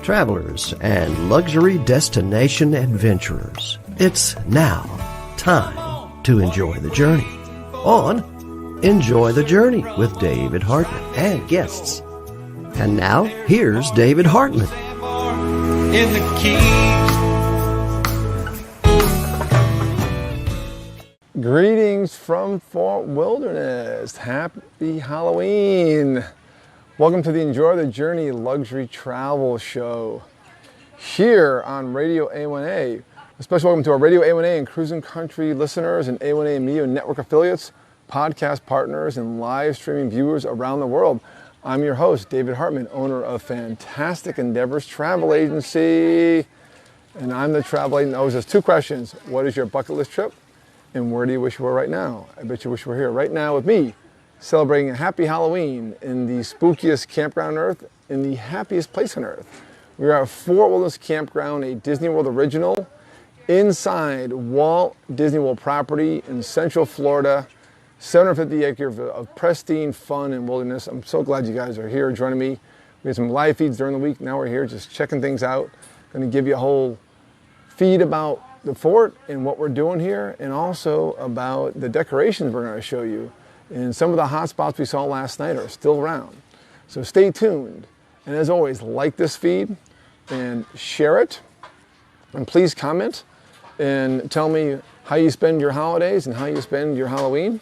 travelers, and luxury destination adventurers. It's now time to enjoy the journey on Enjoy the Journey with David Hartman and guests. And now, here's David Hartman. In the Keys. Greetings from Fort Wilderness. Happy Halloween. Welcome to the Enjoy the Journey Luxury Travel Show here on Radio A1A. A special welcome to our Radio A1A and Cruising Country listeners and A1A Media Network affiliates, podcast partners, and live streaming viewers around the world. I'm your host, David Hartman, owner of Fantastic Endeavors Travel Agency. And I'm the travel agent that always has two questions. What is your bucket list trip? And where do you wish you were right now? I bet you wish you were here right now with me, celebrating a happy Halloween in the spookiest campground on Earth, in the happiest place on Earth. We are at Fort Wilderness Campground, a Disney World original, inside Walt Disney World property in Central Florida, 750 acres of pristine fun and wilderness. I'm so glad you guys are here joining me. We had some live feeds during the week. Now we're here just checking things out. Going to give you a whole feed about the fort and what we're doing here, and also about the decorations we're going to show you. And some of the hot spots we saw last night are still around. So stay tuned. And as always, like this feed and share it. And please comment and tell me how you spend your holidays and how you spend your Halloween.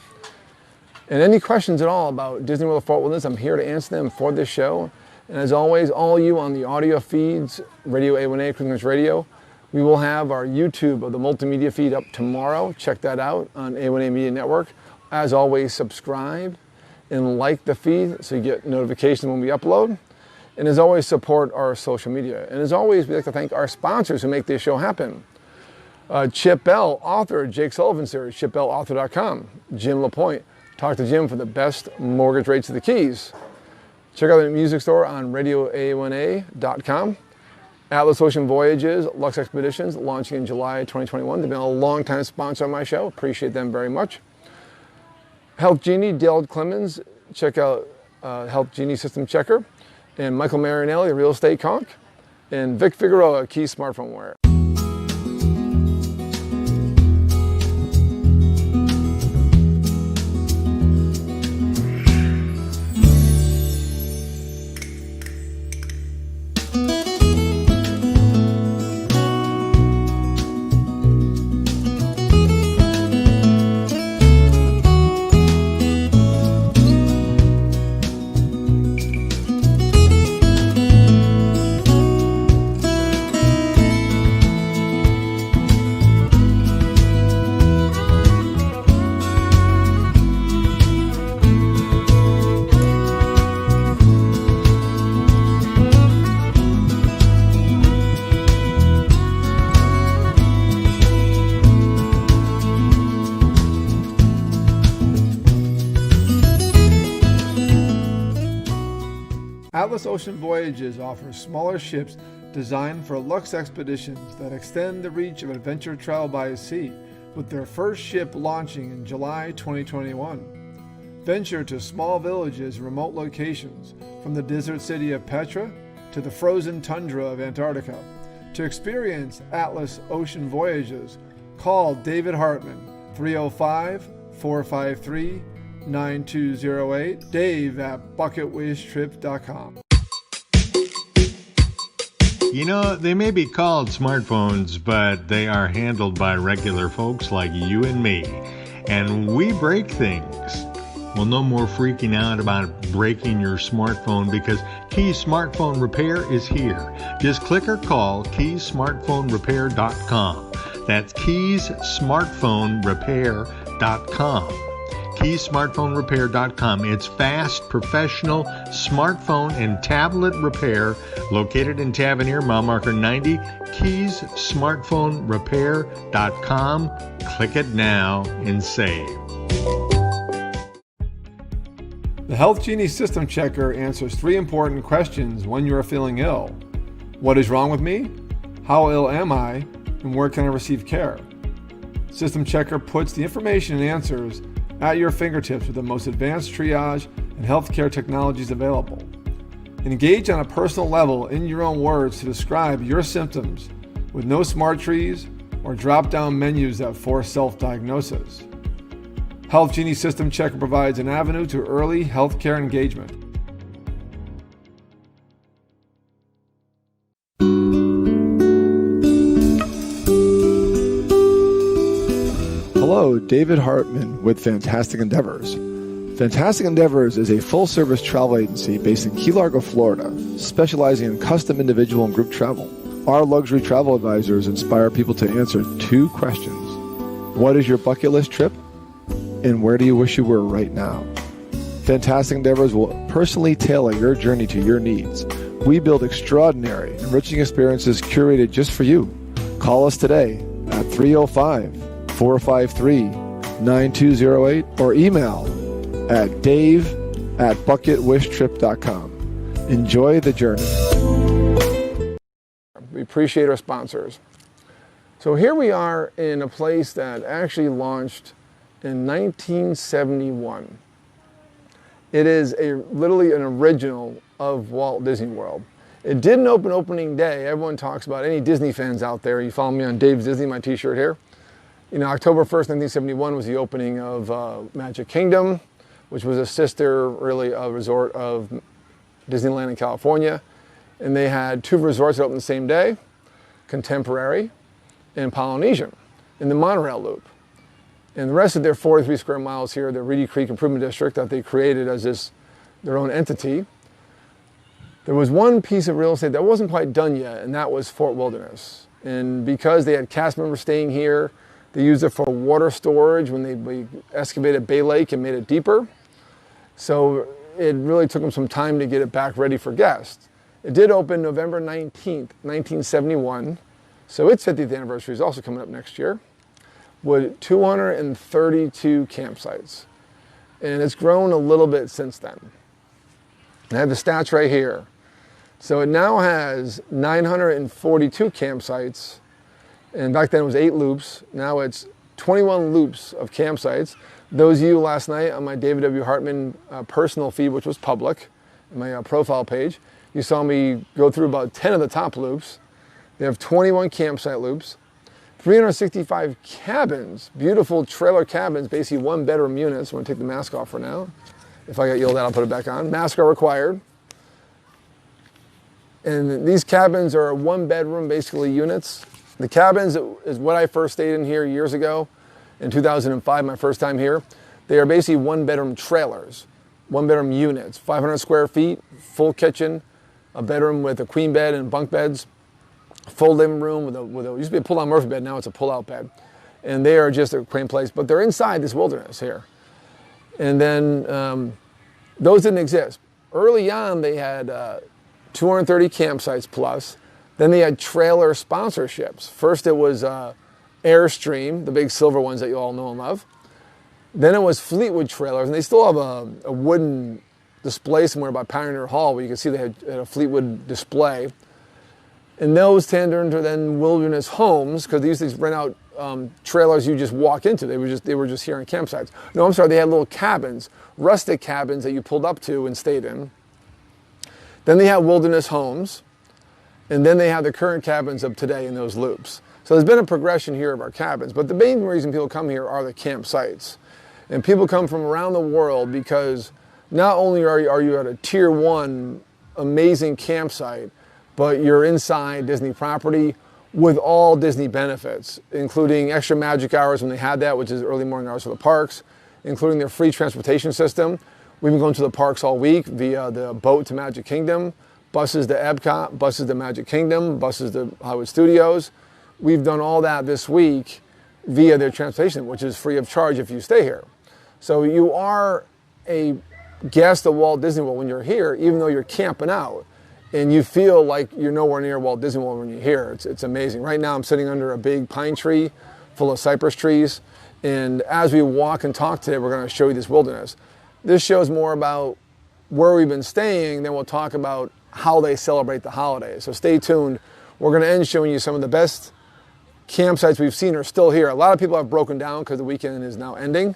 And any questions at all about Disney World Fort Wilderness, I'm here to answer them for this show. And as always, all you on the audio feeds, Radio A1A, Cruising Country Radio, we will have our YouTube of the multimedia feed up tomorrow. Check that out on A1A Media Network. As always, subscribe and like the feed so you get notifications when we upload. And as always, support our social media. And as always, we'd like to thank our sponsors who make this show happen. Chip Bell, author of Jake Sullivan series, chipbellauthor.com. Jim LaPointe, talk to Jim for the best mortgage rates of the Keys. Check out the music store on radioa1a.com. Atlas Ocean Voyages, Lux Expeditions, launching in July 2021. They've been a long-time sponsor on my show. Appreciate them very much. Health Genie, Dale Clemens. Check out Health Genie System Checker. And Michael Marinelli, Real Estate Conch. And Vic Figueroa, Key Smartphone Wear. Atlas Ocean Voyages offers smaller ships designed for luxe expeditions that extend the reach of adventure travel by sea, with their first ship launching in July 2021. Venture to small villages and remote locations, from the desert city of Petra to the frozen tundra of Antarctica. To experience Atlas Ocean Voyages, call David Hartman, 305-453-9208, Dave at bucketwishtrip.com. You know, they may be called smartphones, but they are handled by regular folks like you and me. And we break things. Well, no more freaking out about breaking your smartphone, because Keys Smartphone Repair is here. Just click or call keysmartphonerepair.com. That's keysmartphonerepair.com. keysmartphonerepair.com. It's fast, professional smartphone and tablet repair, located in Tavernier, mile marker 90, keysmartphonerepair.com. Click it now and save. The Health Genie System Checker answers 3 important questions when you are feeling ill. What is wrong with me? How ill am I? And where can I receive care? System Checker puts the information and answers at your fingertips with the most advanced triage and healthcare technologies available. Engage on a personal level in your own words to describe your symptoms with no smart trees or drop-down menus that force self-diagnosis. Health Genie System Checker provides an avenue to early healthcare engagement. Hello, David Hartman with Fantastic Endeavors. Fantastic Endeavors is a full-service travel agency based in Key Largo, Florida, specializing in custom individual and group travel. Our luxury travel advisors inspire people to answer two questions. What is your bucket list trip? And where do you wish you were right now? Fantastic Endeavors will personally tailor your journey to your needs. We build extraordinary, enriching experiences curated just for you. Call us today at 305-453-9208 or email at dave@bucketwishtrip.com. Enjoy the journey. We appreciate our sponsors. So here we are in a place that actually launched in 1971. It is literally an original of Walt Disney World. It didn't open opening day. Everyone talks about, any Disney fans out there, you follow me on Dave's Disney, my t-shirt here. You know, October 1st, 1971 was the opening of Magic Kingdom, which was a sister, really, a resort of Disneyland in California. And they had two resorts that opened the same day, Contemporary and Polynesian, in the monorail loop. And the rest of their 43 square miles here, the Reedy Creek Improvement District that they created as their own entity. There was one piece of real estate that wasn't quite done yet, and that was Fort Wilderness. And because they had cast members staying here, they used it for water storage when they excavated Bay Lake and made it deeper. So it really took them some time to get it back ready for guests. It did open November 19th, 1971. So its 50th anniversary is also coming up next year, with 232 campsites. And it's grown a little bit since then. I have the stats right here. So it now has 942 campsites. And back then it was 8 loops. Now it's 21 loops of campsites. Those of you last night on my David W. Hartman personal feed, which was public, my profile page, you saw me go through about 10 of the top loops. They have 21 campsite loops, 365 cabins, beautiful trailer cabins, basically 1-bedroom units. I'm gonna take the mask off for now. If I get yelled at, I'll put it back on. Masks are required. And these cabins are 1-bedroom, basically, units. The cabins is what I first stayed in here years ago. In 2005, my first time here. They are basically 1-bedroom trailers, 1-bedroom units, 500 square feet, full kitchen, a bedroom with a queen bed and bunk beds, full living room with a used to be a pull-out Murphy bed, now it's a pull-out bed. And they are just a quaint place, but they're inside this wilderness here. And then those didn't exist. Early on, they had 230 campsites plus. Then they had trailer sponsorships. First it was Airstream, the big silver ones that you all know and love. Then it was Fleetwood trailers, and they still have a wooden display somewhere by Pioneer Hall where you can see they had a Fleetwood display. And those turned into then Wilderness Homes, because they used to rent out trailers you just walk into. They were just here on campsites. No, I'm sorry, they had little cabins, rustic cabins that you pulled up to and stayed in. Then they had Wilderness Homes, and then they have the current cabins of today in those loops. So there's been a progression here of our cabins, but the main reason people come here are the campsites. And people come from around the world because not only are you at a tier 1 amazing campsite, but you're inside Disney property with all Disney benefits, including extra magic hours when they had that, which is early morning hours for the parks, including their free transportation system. We've been going to the parks all week via the boat to Magic Kingdom, buses to Epcot, buses to Magic Kingdom, buses to Hollywood Studios. We've done all that this week via their transportation, which is free of charge if you stay here. So you are a guest of Walt Disney World when you're here, even though you're camping out. And you feel like you're nowhere near Walt Disney World when you're here. It's amazing. Right now I'm sitting under a big pine tree full of cypress trees. And as we walk and talk today, we're going to show you this wilderness. This shows more about where we've been staying, then we'll talk about how they celebrate the holidays. So stay tuned. We're going to end showing you some of the best campsites we've seen are still here. A lot of people have broken down because the weekend is now ending.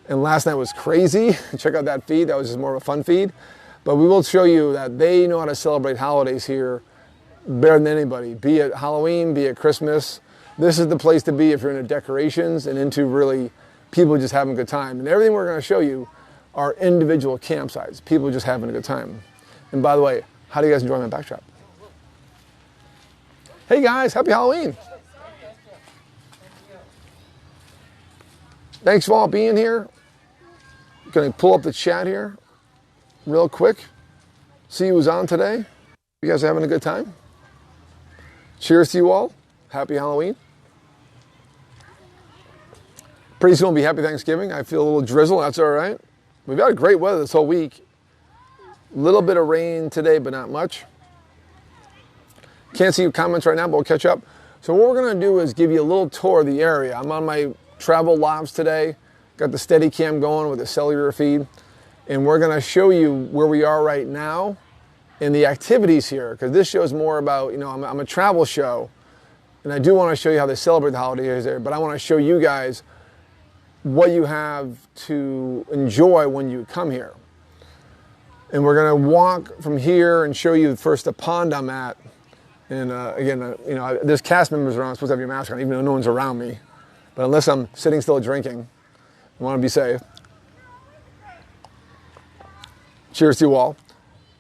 And last night was crazy. Check out that feed. That was just more of a fun feed. But we will show you that they know how to celebrate holidays here better than anybody, be it Halloween, be it Christmas. This is the place to be if you're into decorations and into really people just having a good time. And everything we're going to show you are individual campsites, people just having a good time. And by the way, how do you guys enjoy my backdrop? Hey guys, happy Halloween. Thanks for all being here. Going to pull up the chat here real quick. See who's on today. You guys are having a good time? Cheers to you all. Happy Halloween. Pretty soon will be happy Thanksgiving. I feel a little drizzle, that's all right. We've got great weather this whole week. A little bit of rain today, but not much. Can't see your comments right now, but we'll catch up. So what we're gonna do is give you a little tour of the area. I'm on my travel lobs today. Got the Steadicam going with the cellular feed. And we're gonna show you where we are right now and the activities here, because this show is more about, you know, I'm a travel show, and I do wanna show you how they celebrate the holidays there, but I wanna show you guys what you have to enjoy when you come here. And we're gonna walk from here and show you first the pond I'm at. And again, you know, there's cast members around, I'm supposed to have your mask on, even though no one's around me. But unless I'm sitting still drinking, I wanna be safe. Cheers to you all.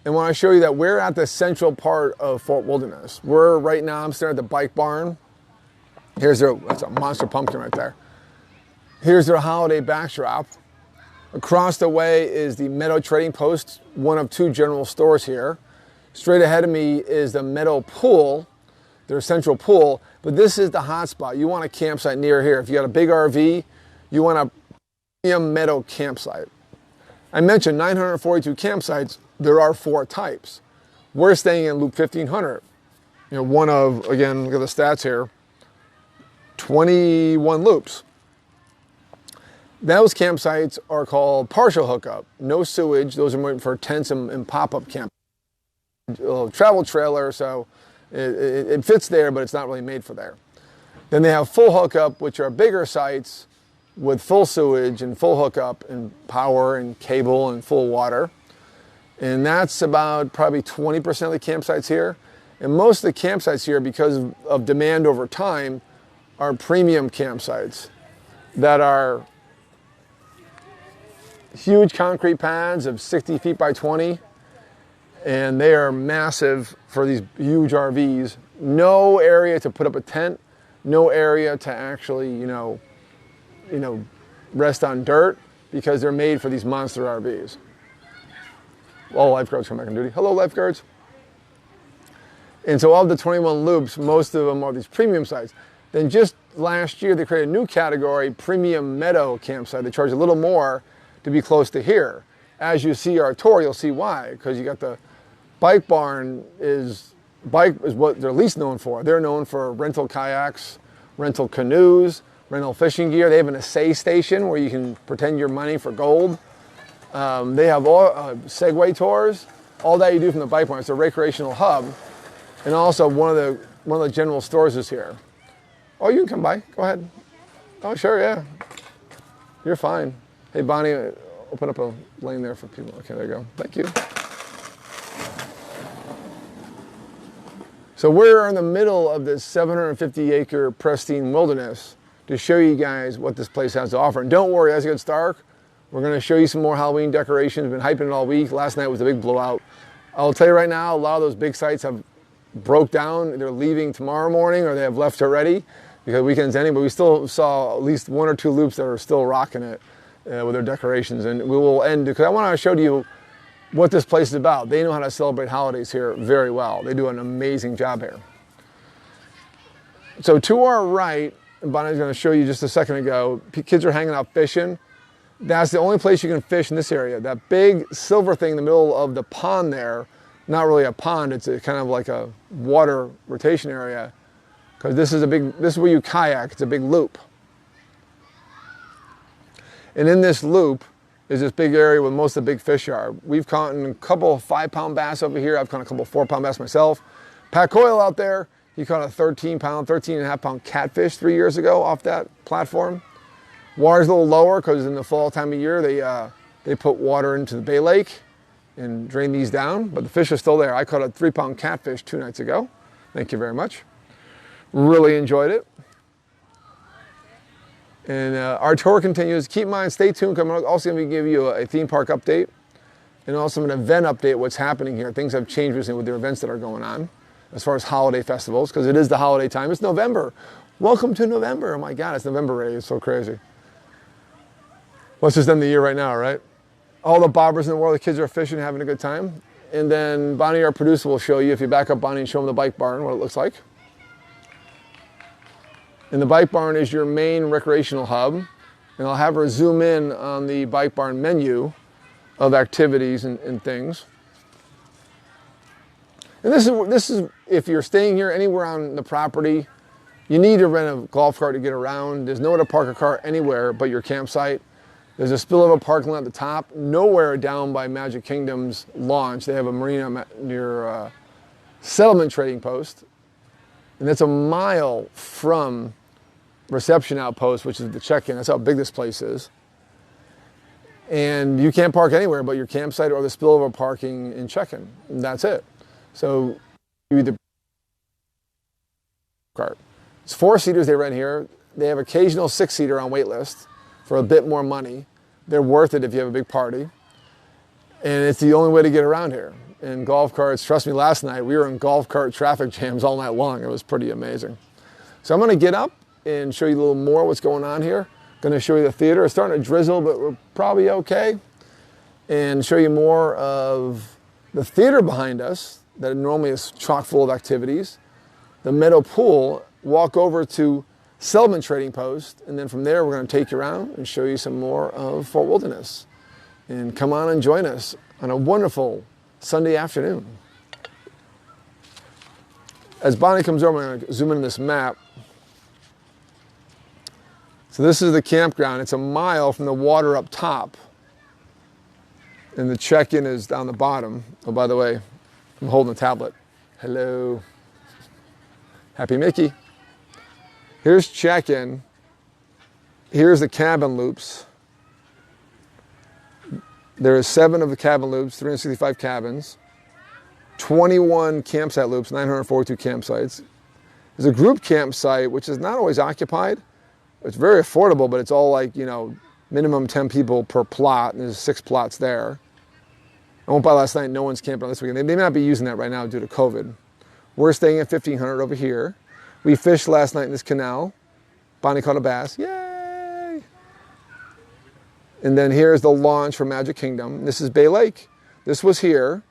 And I wanna show you that we're at the central part of Fort Wilderness. We're right now, I'm staring at the bike barn. That's a monster pumpkin right there. Here's their holiday backdrop. Across the way is the Meadow Trading Post, one of two general stores here. Straight ahead of me is the Meadow Pool, their central pool, but this is the hot spot. You want a campsite near here. If you got a big RV, you want a premium Meadow campsite. I mentioned 942 campsites, there are 4 types. We're staying in Loop 1500. You know, one of, again, look at the stats here, 21 loops. Those campsites are called partial hookup, no sewage. Those are meant for tents and pop-up camp. A travel trailer, so it fits there, but it's not really made for there. Then they have full hookup, which are bigger sites with full sewage and full hookup and power and cable and full water. And that's about probably 20% of the campsites here. And most of the campsites here, because of demand over time, are premium campsites that are huge concrete pads of 60 feet by 20, and they are massive for these huge RVs. No area to put up a tent, no area to actually, you know, rest on dirt, because they're made for these monster RVs. All lifeguards come back on duty. Hello, lifeguards. And so of the 21 loops, most of them are these premium sites. Then just last year, they created a new category, Premium Meadow Campsite. They charge a little more to be close to here. As you see our tour, you'll see why, because you got the bike barn is what they're least known for. They're known for rental kayaks, rental canoes, rental fishing gear. They have an assay station where you can pretend your money for gold. They have all Segway tours. All that you do from the bike barn. It's a recreational hub, and also one of the general stores is here. Oh, you can come by. Go ahead. Oh, sure, yeah. You're fine. Hey, Bonnie, open up a lane there for people. Okay, there you go. Thank you. So we're in the middle of this 750-acre pristine wilderness to show you guys what this place has to offer. And don't worry, as it gets dark, we're going to show you some more Halloween decorations. We've been hyping it all week. Last night was a big blowout. I'll tell you right now, a lot of those big sites have broke down. They're leaving tomorrow morning, or they have left already because the weekend's ending. But we still saw at least 1 or 2 loops that are still rocking it with their decorations. And we will end, because I want to show you what this place is about. They know how to celebrate holidays here very well. They do an amazing job here. So to our right, and Bonnie's going to show you just a second ago, kids are hanging out fishing. That's the only place you can fish in this area. That big silver thing in the middle of the pond there, not really a pond, it's kind of like a water rotation area, because this is where you kayak. It's a big loop. And in this loop is this big area where most of the big fish are. We've caught a couple of 5-pound bass over here. I've caught a couple of 4-pound bass myself. Pat Coyle out there, he caught a 13.5-pound catfish 3 years ago off that platform. Water's a little lower because in the fall time of year they put water into the Bay Lake, and drain these down, but the fish are still there. I caught a 3-pound catfish 2 nights ago. Thank you very much. Really enjoyed it. And our tour continues. Keep in mind, stay tuned. I'm also going to give you a theme park update and also an event update, what's happening here. Things have changed recently with the events that are going on as far as holiday festivals, because it is the holiday time. It's November. Welcome to November. Oh my God, it's November already. It's so crazy. Let's just end the year right now, right? All the bobbers in the world, the kids are fishing, having a good time. And then Bonnie, our producer, will show you, if you back up Bonnie and show them the bike barn, what it looks like. And the bike barn is your main recreational hub. And I'll have her zoom in on the bike barn menu of activities and things. And this is if you're staying here anywhere on the property, you need to rent a golf cart to get around. There's nowhere to park a car anywhere but your campsite. There's a spillover parking lot at the top, nowhere down by Magic Kingdom's launch. They have a marina near Settlement Trading Post. And that's a mile from Reception Outpost, which is the check-in. That's how big this place is. And you can't park anywhere but your campsite or the spillover parking and check-in. And that's it. So you either cart. It's 4-seaters they rent here. They have occasional 6-seater on wait list for a bit more money. They're worth it if you have a big party. And it's the only way to get around here. And golf carts, trust me, last night we were in golf cart traffic jams all night long. It was pretty amazing. So I'm gonna get up and show you a little more what's going on here. Gonna show you the theater. It's starting to drizzle, but we're probably okay. And show you more of the theater behind us that normally is chock full of activities. The meadow pool, walk over to Settlement Trading Post, and then from there we're gonna take you around and show you some more of Fort Wilderness. And come on and join us on a wonderful Sunday afternoon. As Bonnie comes over, I'm gonna zoom in this map. So this is the campground. It's a mile from the water up top. And the check-in is down the bottom. Oh, by the way, I'm holding a tablet. Hello. Happy Mickey. Here's check-in. Here's the cabin loops. There are 7 of the cabin loops, 365 cabins, 21 campsite loops, 942 campsites. There's a group campsite, which is not always occupied. It's very affordable, but it's all like, you know, minimum 10 people per plot, and there's 6 plots there. I went by last night, no one's camping on this weekend. They may not be using that right now due to COVID. We're staying at 1,500 over here. We fished last night in this canal. Bonnie caught a bass, yay! And then here's the launch for Magic Kingdom. This is Bay Lake. This was here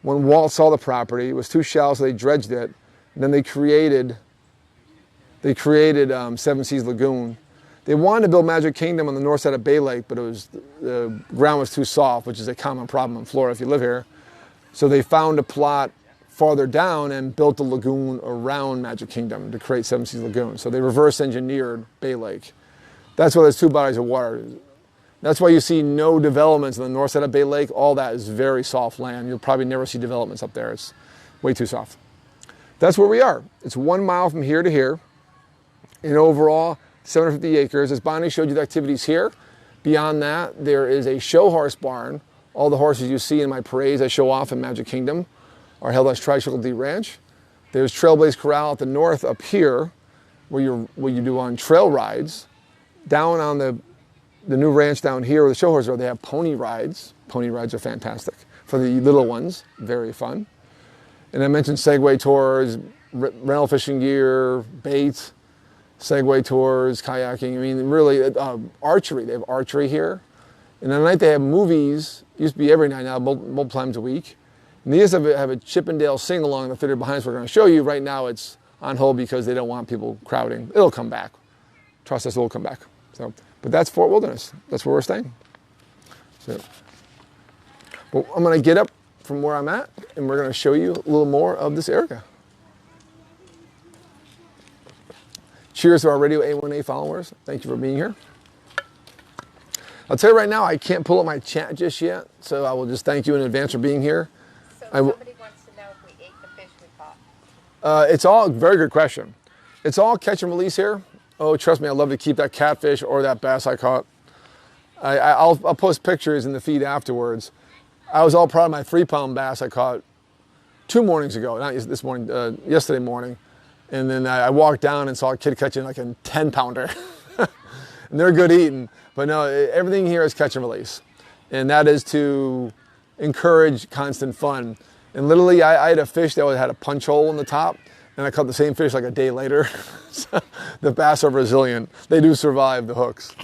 when Walt saw the property. It was too shallow, so they dredged it. And then they created Seven Seas Lagoon. They wanted to build Magic Kingdom on the north side of Bay Lake, but the ground was too soft, which is a common problem in Florida if you live here. So they found a plot farther down and built a lagoon around Magic Kingdom to create Seven Seas Lagoon. So they reverse engineered Bay Lake. That's why there's 2 bodies of water. That's why you see no developments on the north side of Bay Lake. All that is very soft land. You'll probably never see developments up there. It's way too soft. That's where we are. It's 1 mile from here to here. And overall, 750 acres. As Bonnie showed you the activities here, beyond that, there is a show horse barn. All the horses you see in my parades I show off in Magic Kingdom are held at Tricycle D Ranch. There's Trailblaze Corral at the north up here, where you do on trail rides. Down on the new ranch down here where the show horses are, they have pony rides. Pony rides are fantastic. For the little ones, very fun. And I mentioned Segway tours, rental fishing gear, baits, Segway tours, kayaking. I mean, really, archery. They have archery here. And at night they have movies. Used to be every night, now multiple times a week. And they used to have a Chippendale sing-along in the theater behind us we're going to show you. Right now it's on hold because they don't want people crowding. It'll come back. Trust us, it will come back. So, but that's Fort Wilderness. That's where we're staying. So, well, I'm going to get up from where I'm at, and we're going to show you a little more of this area. Cheers to our Radio A1A followers. Thank you for being here. I'll tell you right now, I can't pull up my chat just yet, so I will just thank you in advance for being here. So somebody wants to know if we ate the fish we caught. It's all, very good question. It's all catch and release here. Oh, trust me, I'd love to keep that catfish or that bass I caught. I'll post pictures in the feed afterwards. I was all proud of my 3-pound bass I caught 2 mornings ago, not this morning, yesterday morning. And then I walked down and saw a kid catching like a 10-pounder. And they're good eating, but no, everything here is catch and release. And that is to encourage constant fun. And literally I had a fish that had a punch hole in the top, and I caught the same fish like a day later. So the bass are resilient. They do survive the hooks.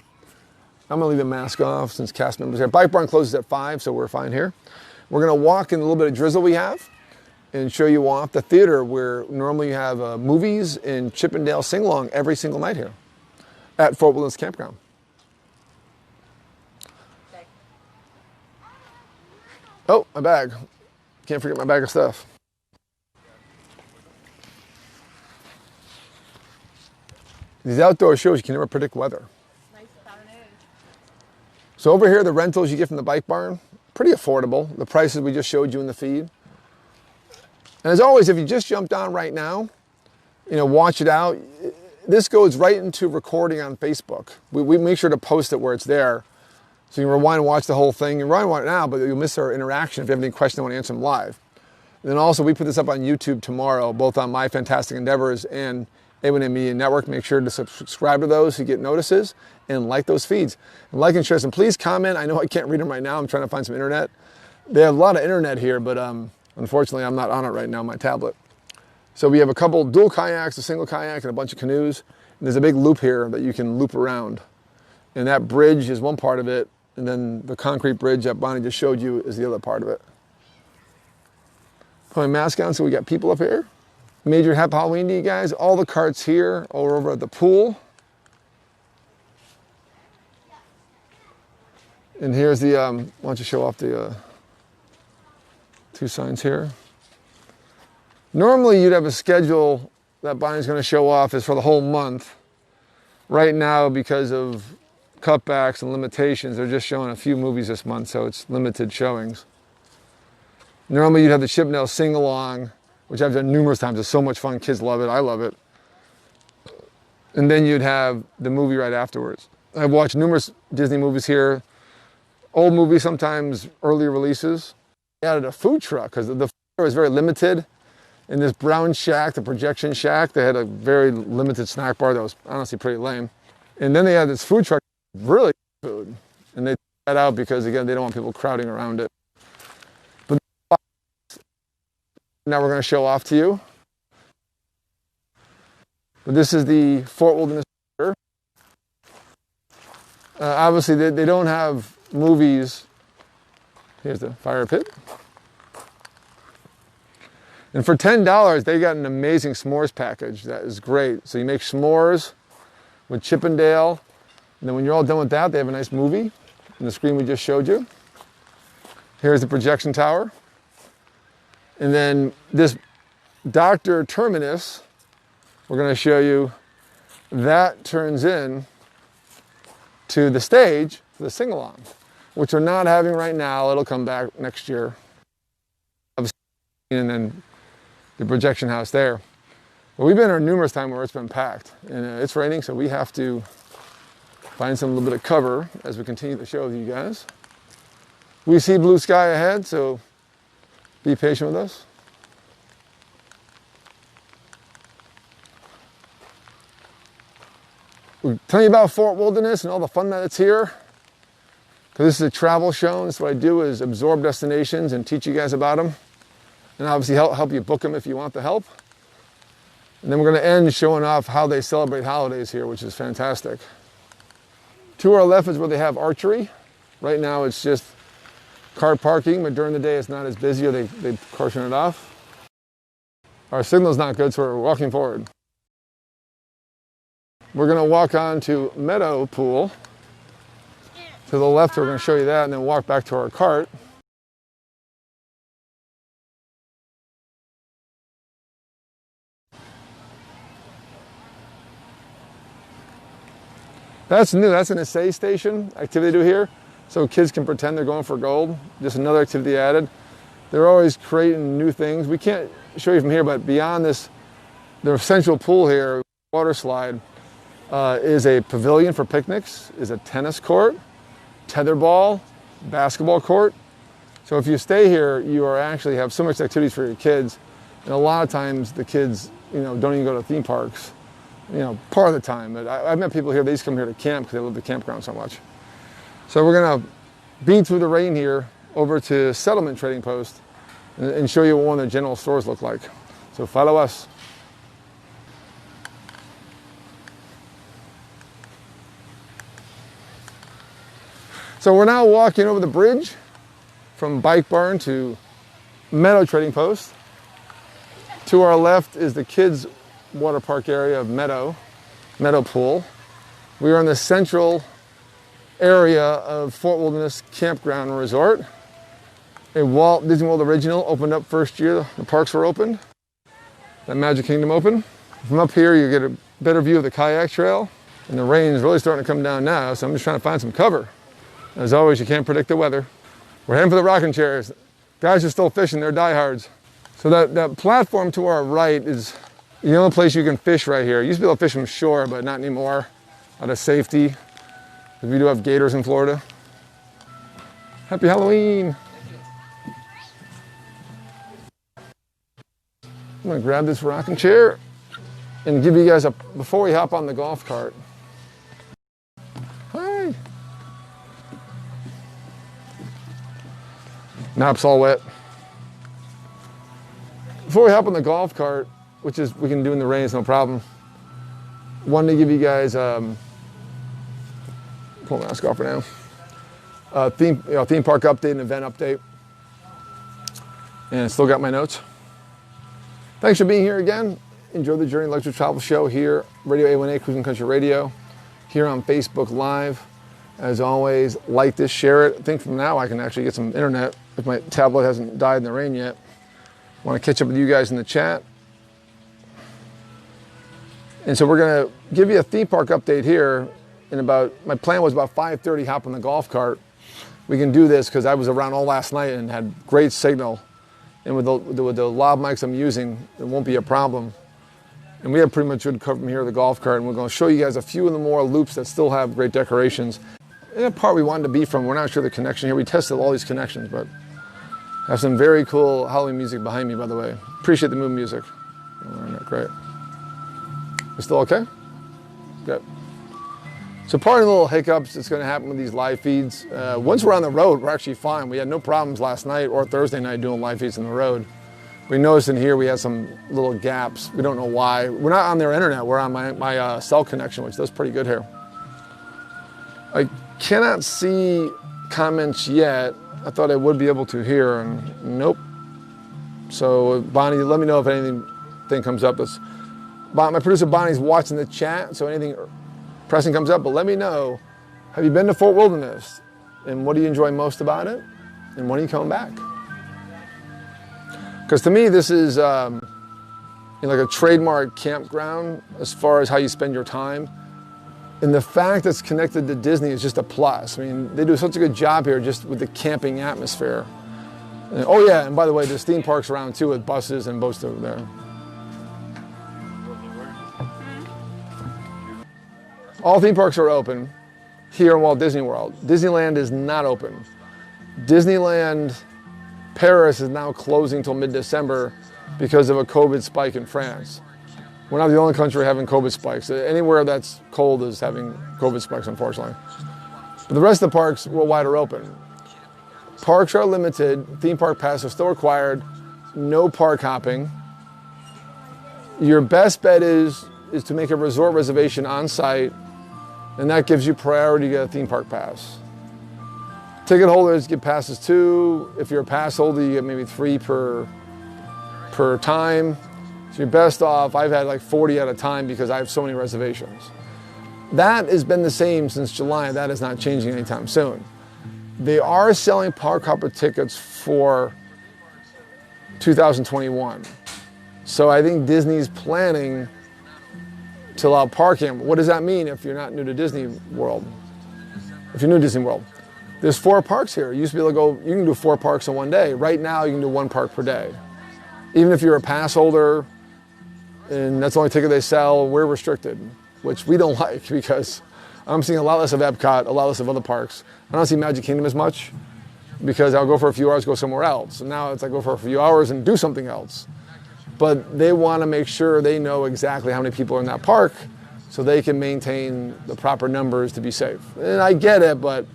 I'm gonna leave the mask off since cast members are here. Bike Barn closes at 5, so we're fine here. We're gonna walk in a little bit of drizzle we have and show you off the theater where normally you have movies and Chippendale sing-along every single night here at Fort Wilderness Campground. Oh, my bag. Can't forget my bag of stuff. These outdoor shows, you can never predict weather. Nice afternoon. So over here, the rentals you get from the Bike Barn, pretty affordable. The prices we just showed you in the feed. And as always, if you just jumped on right now, watch it out. This goes right into recording on Facebook. We make sure to post it where it's there. So you can rewind and watch the whole thing. You rewind and watch it now, but you'll miss our interaction if you have any questions. I want to answer them live. And then also, we put this up on YouTube tomorrow, both on My Fantastic Endeavors and A1M Media Network. Make sure to subscribe to those so you get notices and like those feeds. And like and share. And please comment. I know I can't read them right now. I'm trying to find some internet. They have a lot of internet here, but unfortunately, I'm not on it right now on my tablet. So we have a couple dual kayaks, a single kayak, and a bunch of canoes. And there's a big loop here that you can loop around. And that bridge is one part of it. And then the concrete bridge that Bonnie just showed you is the other part of it. Put my mask on so we got people up here. Major happy Halloween to you guys. All the carts here are over at the pool. And here's the, why don't you show off the 2 signs here. Normally you'd have a schedule that Bonnie's going to show off is for the whole month. Right now, because of cutbacks and limitations, they're just showing a few movies this month, so it's limited showings. Normally you'd have the Chippendale sing-along, which I've done numerous times. It's so much fun. Kids love it. I love it. And then you'd have the movie right afterwards. I've watched numerous Disney movies here. Old movies, sometimes early releases. They added a food truck because the food was very limited. In this brown shack, the projection shack, they had a very limited snack bar that was honestly pretty lame. And then they had this food truck, really good food. And they took that out because, again, they don't want people crowding around it. But now we're going to show off to you. But this is the Fort Wilderness Campground. Obviously, they don't have movies. Here's the fire pit. And for $10, they got an amazing s'mores package that is great. So you make s'mores with Chippendale. And then when you're all done with that, they have a nice movie on the screen we just showed you. Here's the projection tower. And then this Dr. Terminus, we're going to show you, that turns in to the stage for the sing-along, which we're not having right now. It'll come back next year. And then the projection house there. Well, we've been there numerous times where it's been packed, and it's raining, so we have to find some little bit of cover as we continue the show with you guys. We see blue sky ahead, so be patient with us. We'll tell you about Fort Wilderness and all the fun that's here. Because this is a travel show, and this is what I do is absorb destinations and teach you guys about them. And obviously help you book them if you want the help. And then we're going to end showing off how they celebrate holidays here, which is fantastic. To our left is where they have archery. Right now it's just car parking, but during the day it's not as busy, or they caution it off. Our signal's not good, so we're walking forward. We're going to walk on to Meadow Pool. To the left, we're going to show you that, and then walk back to our cart. That's new. That's an essay station activity they do here, so kids can pretend they're going for gold. Just another activity added. They're always creating new things. We can't show you from here, but beyond this, the central pool here, water slide, is a pavilion for picnics, is a tennis court, tetherball, basketball court, So if you stay here, you are actually have so much activities for your kids. And a lot of times the kids, don't even go to theme parks, part of the time. But I've met people here, they just come here to camp because they love the campground so much. So we're gonna beat through the rain here over to Settlement Trading Post and show you what one of the general stores look like. So follow us. So we're now walking over the bridge from Bike Barn to Meadow Trading Post. To our left is the kids' water park area of Meadow Pool. We are in the central area of Fort Wilderness Campground and Resort. A Walt Disney World original opened up first year the parks were opened. That Magic Kingdom opened. From up here you get a better view of the kayak trail. And the rain is really starting to come down now, so I'm just trying to find some cover. As always, you can't predict the weather. We're heading for the rocking chairs. Guys are still fishing, they're diehards. So that platform to our right is the only place you can fish right here. You used to be able to fish from shore, but not anymore, out of safety. We do have gators in Florida. Happy Halloween. I'm gonna grab this rocking chair and give you guys before we hop on the golf cart. Hi. Nap's all wet. Before we hop on the golf cart, which is we can do in the rain, it's no problem. Wanted to give you guys pull the mask off for now. Theme park update and event update. And I still got my notes. Thanks for being here again. Enjoy the Journey Luxury Travel Show here, Radio A1A Cruising Country Radio, here on Facebook Live. As always, like this, share it. I think from now I can actually get some internet if my tablet hasn't died in the rain yet. I want to catch up with you guys in the chat. And so we're going to give you a theme park update here in my plan was about 5:30, hop on the golf cart. We can do this because I was around all last night and had great signal. And with the lav mics I'm using, it won't be a problem. And we have pretty much good cover from here of the golf cart. And we're going to show you guys a few of the more loops that still have great decorations. And the part we wanted to be from, we're not sure the connection here. We tested all these connections, but have some very cool Halloween music behind me, by the way. Appreciate the mood music. All right, great. You still okay? Good. So part of the little hiccups that's going to happen with these live feeds, once we're on the road, we're actually fine. We had no problems last night or Thursday night doing live feeds on the road. We noticed in here we had some little gaps. We don't know why. We're not on their internet. We're on my cell connection, which does pretty good here. I cannot see comments yet. I thought I would be able to here, and nope. So Bonnie, let me know if anything comes up. My producer Bonnie's watching the chat, so anything pressing comes up, but let me know. Have you been to Fort Wilderness? And what do you enjoy most about it? And when are you coming back? Because to me, this is like a trademark campground as far as how you spend your time. And the fact that it's connected to Disney is just a plus. I mean, they do such a good job here just with the camping atmosphere. And, oh yeah, and by the way, there's theme parks around too with buses and boats over there. All theme parks are open here in Walt Disney World. Disneyland is not open. Disneyland Paris is now closing till mid-December because of a COVID spike in France. We're not the only country having COVID spikes. Anywhere that's cold is having COVID spikes, unfortunately. But the rest of the parks worldwide are open. Parks are limited. Theme park passes are still required. No park hopping. Your best bet is to make a resort reservation on site, and that gives you priority to get a theme park pass. Ticket holders get passes too. If you're a pass holder, you get maybe 3 per time. So you're best off. I've had like 40 at a time because I have so many reservations. That has been the same since July. That is not changing anytime soon. They are selling park hopper tickets for 2021. So I think Disney's planning to allow parking. What does that mean if you're not new to Disney World? If you're new to Disney World, there's 4 parks here. You used to be able to go, you can do 4 parks in one day. Right now, you can do 1 park per day. Even if you're a pass holder, and that's the only ticket they sell, we're restricted, which we don't like because I'm seeing a lot less of Epcot, a lot less of other parks. I don't see Magic Kingdom as much. because I'll go for a few hours, go somewhere else. And now it's I go for a few hours and do something else. But they want to make sure they know exactly how many people are in that park so they can maintain the proper numbers to be safe. And I get it, but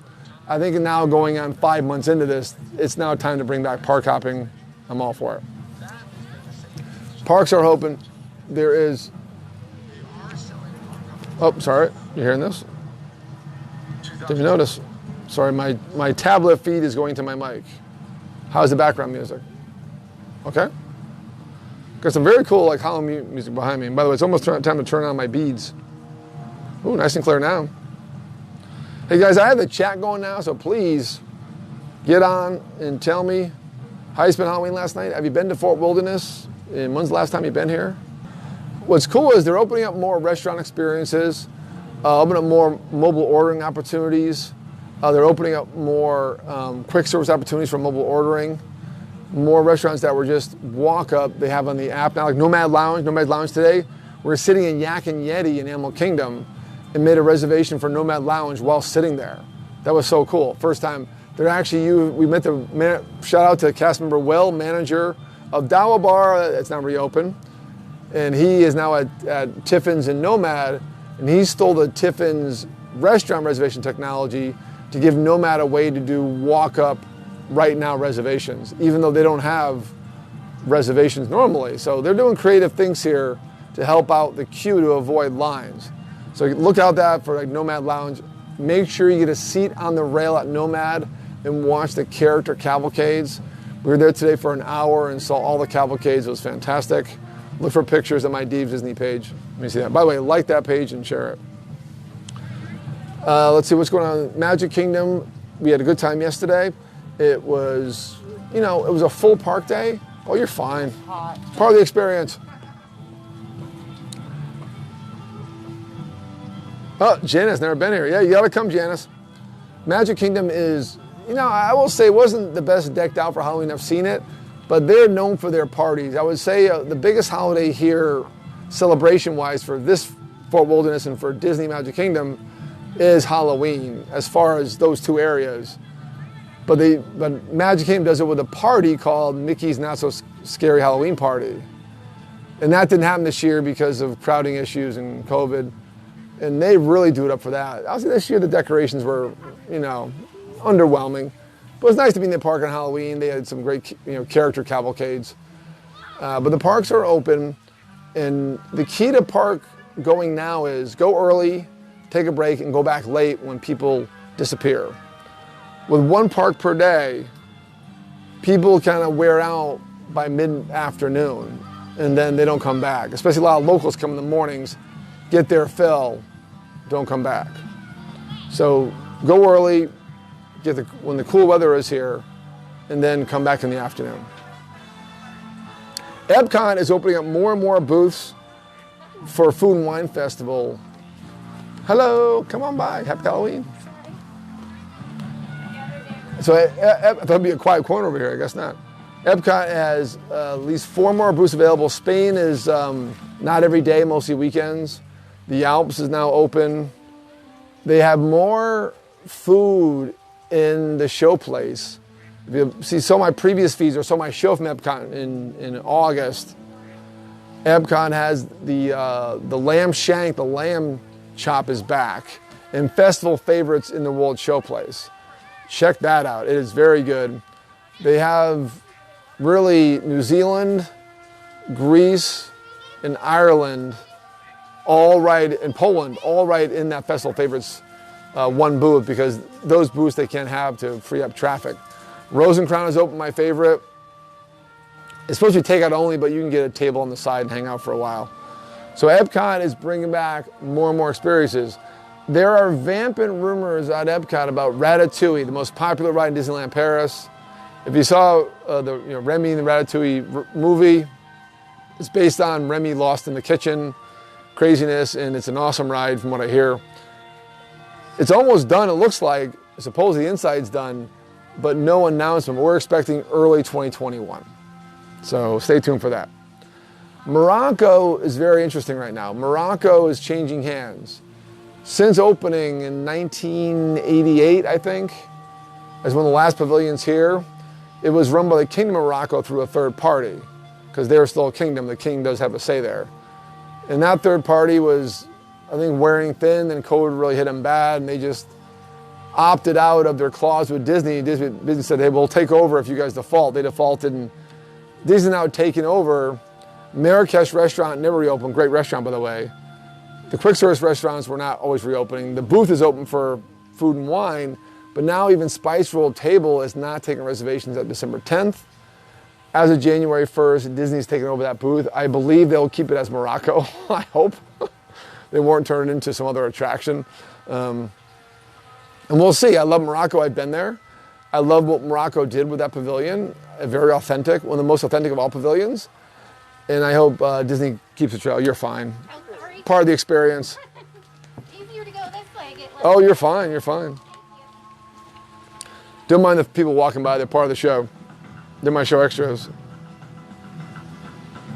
I think now going on 5 months into this, it's now time to bring back park hopping. I'm all for it. Parks are open. There is, oh, sorry, you hearing this? Did you notice? Sorry, my tablet feed is going to my mic. How's the background music? Okay. Got some very cool like Halloween music behind me. And by the way, it's almost time to turn on my beads. Ooh, nice and clear now. Hey guys, I have the chat going now, so please get on and tell me how you spent Halloween last night. Have you been to Fort Wilderness? And when's the last time you've been here? What's cool is they're opening up more restaurant experiences, opening up more mobile ordering opportunities. They're opening up more quick service opportunities for mobile ordering. More restaurants that were just walk up, they have on the app now, like Nomad Lounge today. We're sitting in Yak and Yeti in Animal Kingdom and made a reservation for Nomad Lounge while sitting there. That was so cool. First time. They're actually, we met the, shout out to cast member Will, manager of Dawa Bar, that's now reopened. And he is now at Tiffin's in Nomad, and he stole the Tiffin's restaurant reservation technology to give Nomad a way to do walk-up right now reservations, even though they don't have reservations normally. So they're doing creative things here to help out the queue to avoid lines. So look out that for like Nomad Lounge. Make sure you get a seat on the rail at Nomad and watch the character cavalcades. We were there today for an hour and saw all the cavalcades. It was fantastic. Look for pictures on my Dave Disney page. Let me see that. By the way, like that page and share it. Let's see what's going on. Magic Kingdom, we had a good time yesterday. It was, it was a full park day. Oh, you're fine. Hot. Part of the experience. Oh, Janice, never been here. Yeah, you gotta come, Janice. Magic Kingdom is, I will say it wasn't the best decked out for Halloween. I've seen it, but they're known for their parties. I would say the biggest holiday here, celebration-wise, for this Fort Wilderness and for Disney Magic Kingdom is Halloween, as far as those two areas. But Magic Kingdom does it with a party called Mickey's Not So Scary Halloween Party. And that didn't happen this year because of crowding issues and COVID. And they really do it up for that. I'll say this year the decorations were, underwhelming. But it was nice to be in the park on Halloween. They had some great, character cavalcades. But the parks are open. And the key to park going now is go early, take a break, and go back late when people disappear. With one park per day, people kind of wear out by mid-afternoon, and then they don't come back. Especially a lot of locals come in the mornings, get their fill, don't come back. So go early, when the cool weather is here, and then come back in the afternoon. Epcot is opening up more and more booths for Food and Wine Festival. Hello, come on by, happy Halloween. So that'll be a quiet corner over here, I guess not. Epcot has at least 4 more booths available. Spain is not every day, mostly weekends. The Alps is now open. They have more food in the show place. If you see some of my previous feeds or some of my show from Epcot in August, Epcot has the lamb shank, the lamb chop is back, and festival favorites in the World Show Place. Check that out. It is very good. They have really New Zealand, Greece, and Ireland, and Poland, all right in that festival favorites one booth, because those booths they can't have to free up traffic. Rosencrown is open, my favorite. It's supposed to be takeout only, but you can get a table on the side and hang out for a while. So Epcot is bringing back more and more experiences. There are vampant rumors at Epcot about Ratatouille, the most popular ride in Disneyland Paris. If you saw Remy in the Ratatouille movie, it's based on Remy lost in the kitchen craziness, and it's an awesome ride from what I hear. It's almost done, it looks like. Supposedly the inside's done, but no announcement. We're expecting early 2021. So stay tuned for that. Morocco is very interesting right now. Morocco is changing hands. Since opening in 1988, I think, as one of the last pavilions here. It was run by the Kingdom of Morocco through a third party, because they're still a kingdom. The king does have a say there. And that third party was, I think, wearing thin, and COVID really hit them bad, and they just opted out of their clause with Disney. Disney said, hey, we'll take over if you guys default. They defaulted, and Disney now taking over. Marrakesh restaurant never reopened. Great restaurant, by the way. The quick service restaurants were not always reopening. The booth is open for food and wine, but now even Spice Roll Table is not taking reservations at December 10th. As of January 1st, Disney's taking over that booth. I believe they'll keep it as Morocco, I hope. They won't turn it into some other attraction. And we'll see. I love Morocco. I've been there. I love what Morocco did with that pavilion. Very authentic, one of the most authentic of all pavilions. And I hope Disney keeps the trail. You're fine. Oh, sorry. Part of the experience. Easier to go this way. Get left. Oh, you're fine. You're fine. Don't mind the people walking by. They're part of the show. They're my show extras.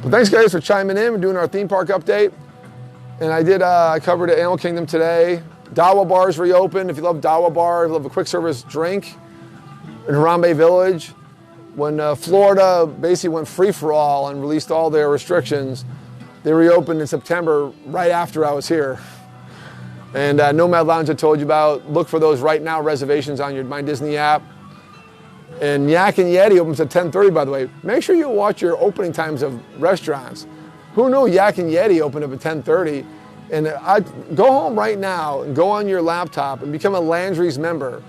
But thanks, guys, for chiming in. We're doing our theme park update. And I covered Animal Kingdom today. Dawa Bar's reopened. If you love Dawa Bar, if you love a quick service drink in Harambe Village. When Florida basically went free-for-all and released all their restrictions, they reopened in September right after I was here. And Nomad Lounge I told you about. Look for those right now reservations on your My Disney app. And Yak and Yeti opens at 10:30, by the way. Make sure you watch your opening times of restaurants. Who knew Yak and Yeti opened up at 10:30? And go home right now and go on your laptop and become a Landry's member.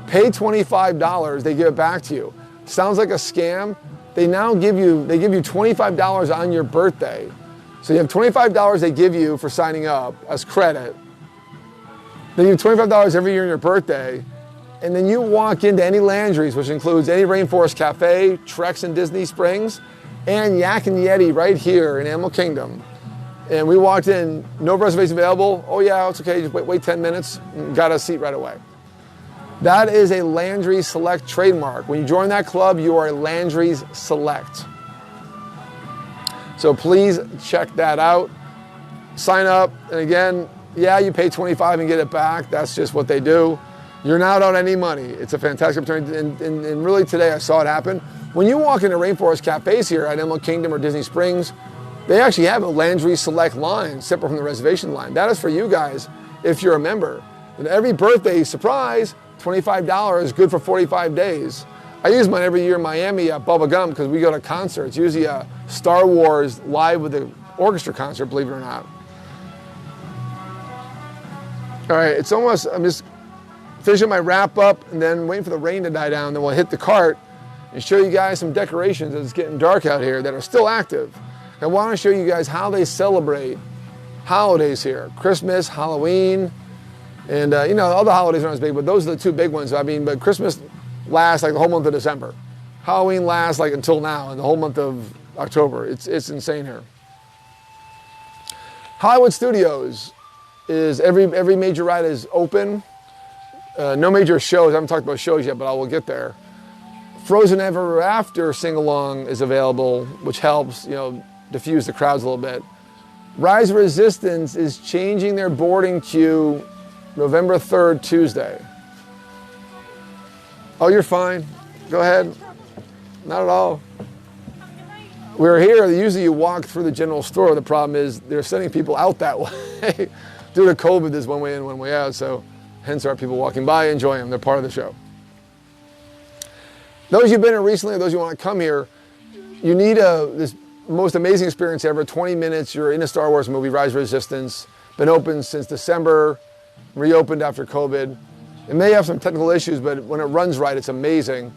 Pay $25, they give it back to you. Sounds like a scam. They give you $25 on your birthday. So you have $25 they give you for signing up as credit. They give you $25 every year on your birthday. And then you walk into any Landry's, which includes any Rainforest Cafe, Trex in Disney Springs, and Yak and Yeti right here in Animal Kingdom. And we walked in, no reservation available. Oh yeah, it's okay, just wait 10 minutes, and got a seat right away. That is a Landry's Select trademark. When you join that club, you are a Landry's Select. So please check that out. Sign up, and again, yeah, you pay $25 and get it back. That's just what they do. You're not out any money. It's a fantastic opportunity, and really today I saw it happen. When you walk into Rainforest Cafes here at Animal Kingdom or Disney Springs, they actually have a Landry's Select line separate from the reservation line. That is for you guys if you're a member. And every birthday surprise, $25, good for 45 days. I use mine every year in Miami at Bubba Gum because we go to concerts, usually a Star Wars live with the orchestra concert, believe it or not. All right, it's almost, I'm just finishing my wrap up and then waiting for the rain to die down. Then we'll hit the cart and show you guys some decorations as it's getting dark out here that are still active. I want to show you guys how they celebrate holidays here. Christmas, Halloween, and all the holidays aren't as big, but those are the two big ones. I mean, but Christmas lasts like the whole month of December. Halloween lasts like until now, and the whole month of October. It's insane here. Hollywood Studios is every major ride is open. No major shows. I haven't talked about shows yet, but I will get there. Frozen Ever After sing-along is available, which helps, diffuse the crowds a little bit. Rise of Resistance is changing their boarding queue November 3rd, Tuesday. Oh, you're fine. Go ahead. Not at all. We're here. Usually you walk through the general store. The problem is they're sending people out that way. Due to COVID, there's one way in, one way out. So hence our people walking by, enjoying them. They're part of the show. Those you've been here recently, or those you want to come here, you need this most amazing experience ever. 20 minutes, you're in a Star Wars movie, Rise of Resistance. Been open since December, reopened after COVID. It may have some technical issues, but when it runs right, it's amazing.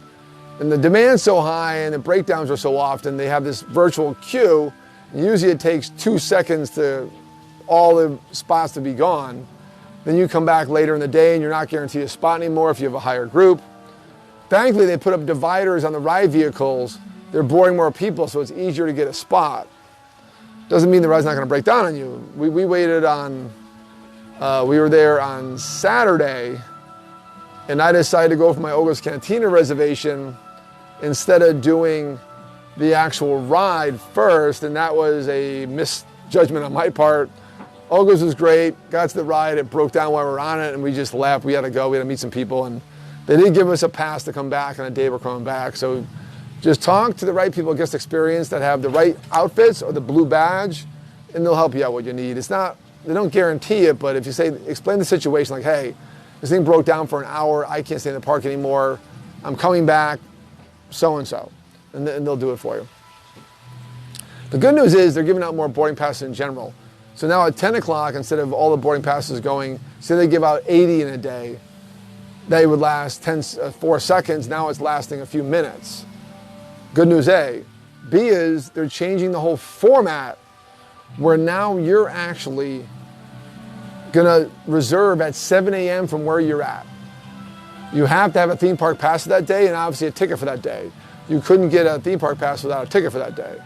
And the demand's so high and the breakdowns are so often, they have this virtual queue. Usually it takes 2 seconds to all the spots to be gone. Then you come back later in the day and you're not guaranteed a spot anymore if you have a higher group. Thankfully, they put up dividers on the ride vehicles. They're boarding more people, so it's easier to get a spot. Doesn't mean the ride's not going to break down on you. We waited on, we were there on Saturday, and I decided to go for my Oga's Cantina reservation instead of doing the actual ride first, and that was a misjudgment on my part. Oga's was great, got to the ride, it broke down while we were on it, and we just left. We had to go, we had to meet some people, and They did give us a pass to come back on a day we're coming back. So just talk to the right people, guest experience, that have the right outfits or the blue badge, and they'll help you out what you need. It's not, they don't guarantee it, but if you say, explain the situation like, hey, this thing broke down for an hour, I can't stay in the park anymore, I'm coming back, so-and-so, and they'll do it for you. The good news is they're giving out more boarding passes in general. So now at 10 o'clock, instead of all the boarding passes going, say they give out 80 in a day, they would last 4 seconds, now it's lasting a few minutes. Good news A. B is they're changing the whole format where now you're actually gonna reserve at 7 a.m. from where you're at. You have to have a theme park pass for that day and obviously a ticket for that day. You couldn't get a theme park pass without a ticket for that day.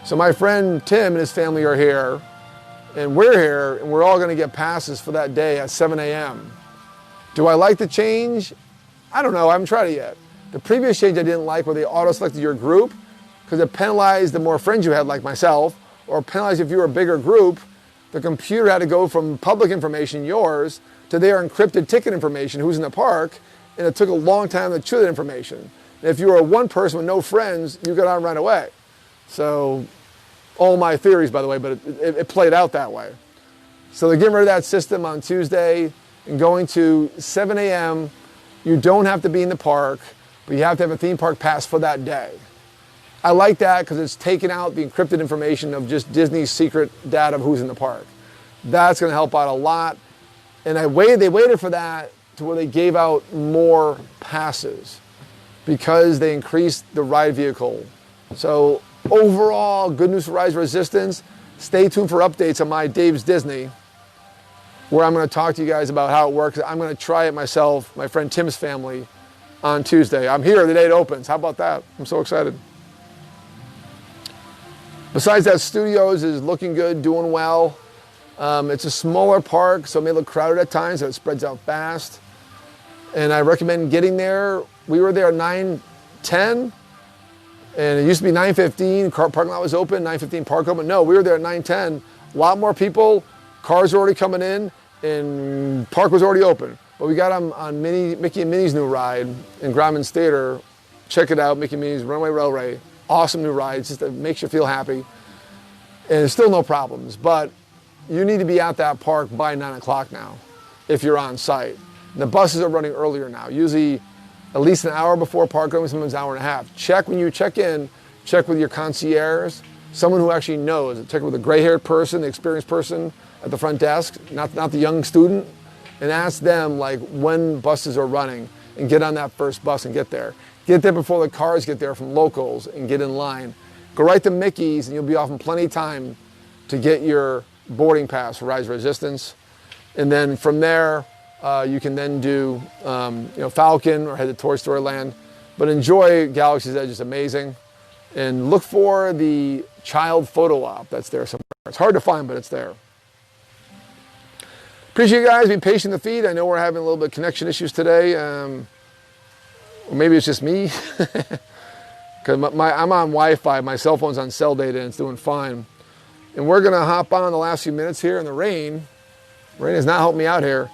So my friend Tim and his family are here, and we're here, and we're all gonna get passes for that day at 7 a.m. Do I like the change? I don't know, I haven't tried it yet. The previous change I didn't like where they auto-selected your group because it penalized the more friends you had like myself, or penalized if you were a bigger group, the computer had to go from public information, yours, to their encrypted ticket information, who's in the park, and it took a long time to chew that information. And if you were one person with no friends, you got on right away. So, all my theories, by the way, but it played out that way. So they're getting rid of that system on Tuesday and going to 7 a.m. You don't have to be in the park, but you have to have a theme park pass for that day. I like that because it's taken out the encrypted information of just Disney's secret data of who's in the park. That's going to help out a lot. And they waited for that to where they gave out more passes because they increased the ride vehicle. So overall, good news for Rise Resistance. Stay tuned for updates on my Dave's Disney, where I'm going to talk to you guys about how it works. I'm going to try it myself, my friend Tim's family, on Tuesday. I'm here the day it opens. How about that? I'm so excited. Besides that, Studios is looking good, doing well. It's a smaller park, so it may look crowded at times, so it spreads out fast. And I recommend getting there. We were there at 9:10, and it used to be 9:15. Parking lot was open, 9:15 park open. No, we were there at 9:10. A lot more people, cars were already coming in, and park was already open. But we got on Mickey and Minnie's new ride in Grauman's Theater. Check it out, Mickey and Minnie's Runaway Railway. Awesome new ride, just it makes you feel happy. And there's still no problems, but you need to be at that park by 9 o'clock now if you're on site. The buses are running earlier now, usually at least an hour before park opening, sometimes an hour and a half. Check when you check in, check with your concierge, someone who actually knows. Check with a gray-haired person, the experienced person at the front desk, not the young student, and ask them like when buses are running and get on that first bus and get there. Get there before the cars get there from locals and get in line. Go right to Mickey's and you'll be off in plenty of time to get your boarding pass for Rise Resistance. And then from there, you can then do Falcon or head to Toy Story Land. But enjoy Galaxy's Edge, it's amazing. And look for the child photo op that's there somewhere. It's hard to find, but it's there. Appreciate you guys being patient in the feed. I know we're having a little bit of connection issues today. Or maybe it's just me. Because I'm on Wi-Fi, my cell phone's on cell data, and it's doing fine. And we're going to hop on the last few minutes here in the rain. Rain has not helped me out here.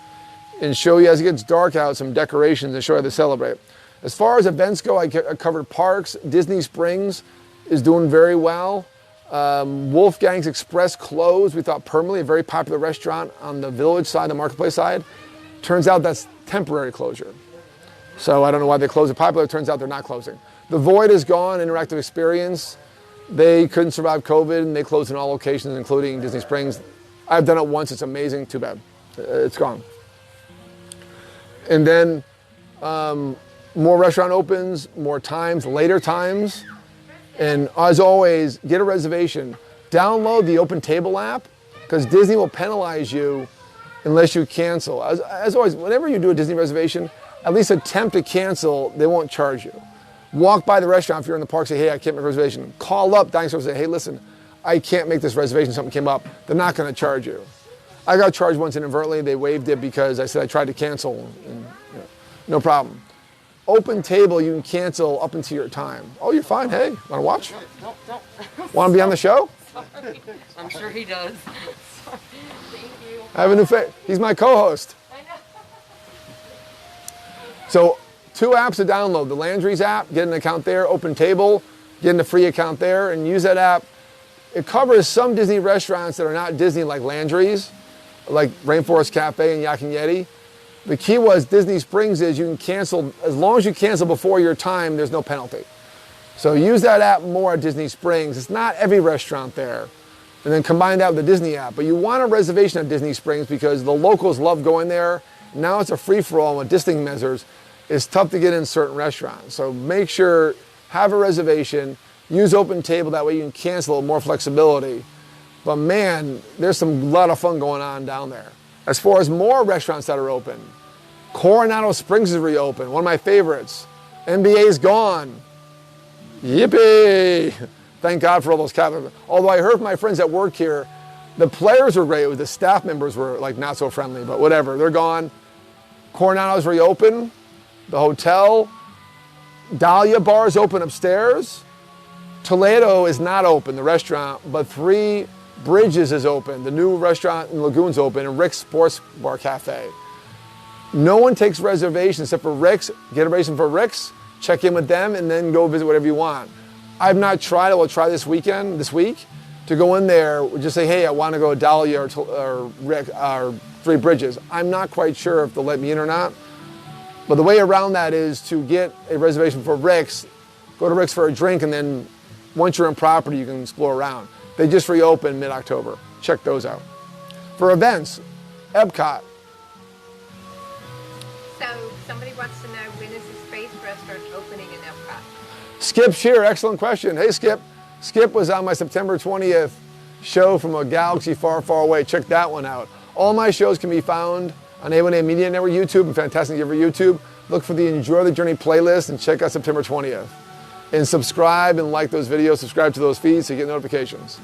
And show you, as it gets dark out, some decorations and show you how to celebrate. As far as events go, I covered parks. Disney Springs is doing very well. Wolfgang's Express closed, we thought permanently, a very popular restaurant on the village side, the marketplace side. Turns out that's temporary closure. So I don't know why they closed it popular. It turns out they're not closing. The Void is gone, interactive experience. They couldn't survive COVID and they closed in all locations, including Disney Springs. I've done it once, it's amazing, too bad. It's gone. And then more restaurant opens, more times, later times. And as always, get a reservation. Download the Open Table app because Disney will penalize you unless you cancel. As always, whenever you do a Disney reservation, at least attempt to cancel, they won't charge you. Walk by the restaurant if you're in the park, say, hey, I can't make a reservation. Call up dining store and say, hey, listen, I can't make this reservation, something came up. They're not gonna charge you. I got charged once inadvertently, they waived it because I said I tried to cancel, and, no problem. Open Table, you can cancel up until your time. Oh, you're fine, hey, wanna watch? No. Wanna be on the show? Sorry. I'm sure he does. Sorry. Thank you. I have a new face, he's my co-host. I know. So 2 apps to download. The Landry's app, get an account there. Open Table, get a free account there, and use that app. It covers some Disney restaurants that are not Disney, like Landry's, like Rainforest Cafe and Yak and Yeti. The key was Disney Springs is you can cancel, as long as you cancel before your time, there's no penalty. So use that app more at Disney Springs. It's not every restaurant there. And then combine that with the Disney app. But you want a reservation at Disney Springs because the locals love going there. Now it's a free-for-all with distancing measures. It's tough to get in certain restaurants. So make sure, have a reservation, use Open Table, that way you can cancel it, more flexibility. But man, there's some lot of fun going on down there. As far as more restaurants that are open, Coronado Springs is reopened, one of my favorites. NBA's gone. Yippee! Thank God for all those Catholics. Although I heard from my friends that work here, the players were great, the staff members were like not so friendly, but whatever, they're gone. Coronado's reopened, the hotel. Dahlia Bar is open upstairs. Toledo is not open, the restaurant, but 3 Bridges is open. The new restaurant in Lagoon's open, and Rick's Sports Bar Cafe. No one takes reservations except for Rick's. Get a reservation for Rick's, check in with them, and then go visit whatever you want. I've not tried it. We'll try this week, to go in there, just say, hey, I want to go to Dahlia or Rick, or 3 Bridges. I'm not quite sure if they'll let me in or not. But the way around that is to get a reservation for Rick's, go to Rick's for a drink, and then once you're in property, you can explore around. They just reopened mid-October. Check those out. For events, Epcot. So somebody wants to know, when is the Space Restaurant opening in Epcot? Skip's here, excellent question. Hey, Skip. Skip was on my September 20th show from a galaxy far, far away. Check that one out. All my shows can be found on A1A Media Network YouTube and Fantastic Giver YouTube. Look for the Enjoy the Journey playlist and check out September 20th. And subscribe and like those videos, subscribe to those feeds so you get notifications.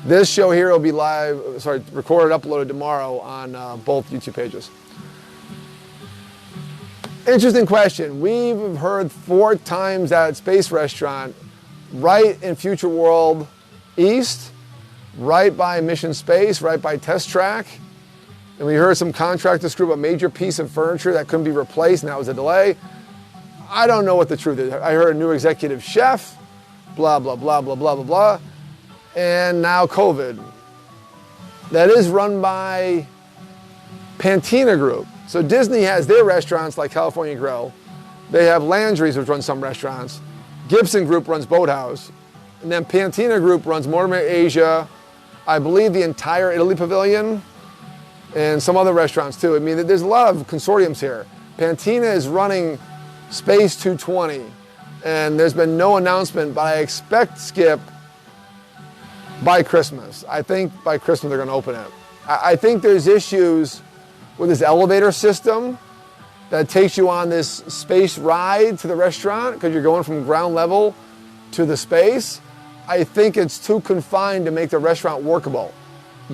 This show here will be recorded, uploaded tomorrow on both YouTube pages. Interesting question. We've heard 4 times that Space Restaurant, right in Future World East, right by Mission Space, right by Test Track. And we heard some contractor screw up a major piece of furniture that couldn't be replaced, and that was a delay. I don't know what the truth is. I heard a new executive chef, blah, blah, blah, blah, blah, blah, blah. And now COVID. That is run by Pantina Group. So Disney has their restaurants like California Grill. They have Landry's, which runs some restaurants. Gibson Group runs Boathouse. And then Pantina Group runs Mortimer Asia, I believe the entire Italy Pavilion, and some other restaurants too. I mean, there's a lot of consortiums here. Pantina is running Space 220, and there's been no announcement, but I expect, Skip, by Christmas. I think by Christmas they're going to open it. I think there's issues with this elevator system that takes you on this space ride to the restaurant because you're going from ground level to the space. I think it's too confined to make the restaurant workable.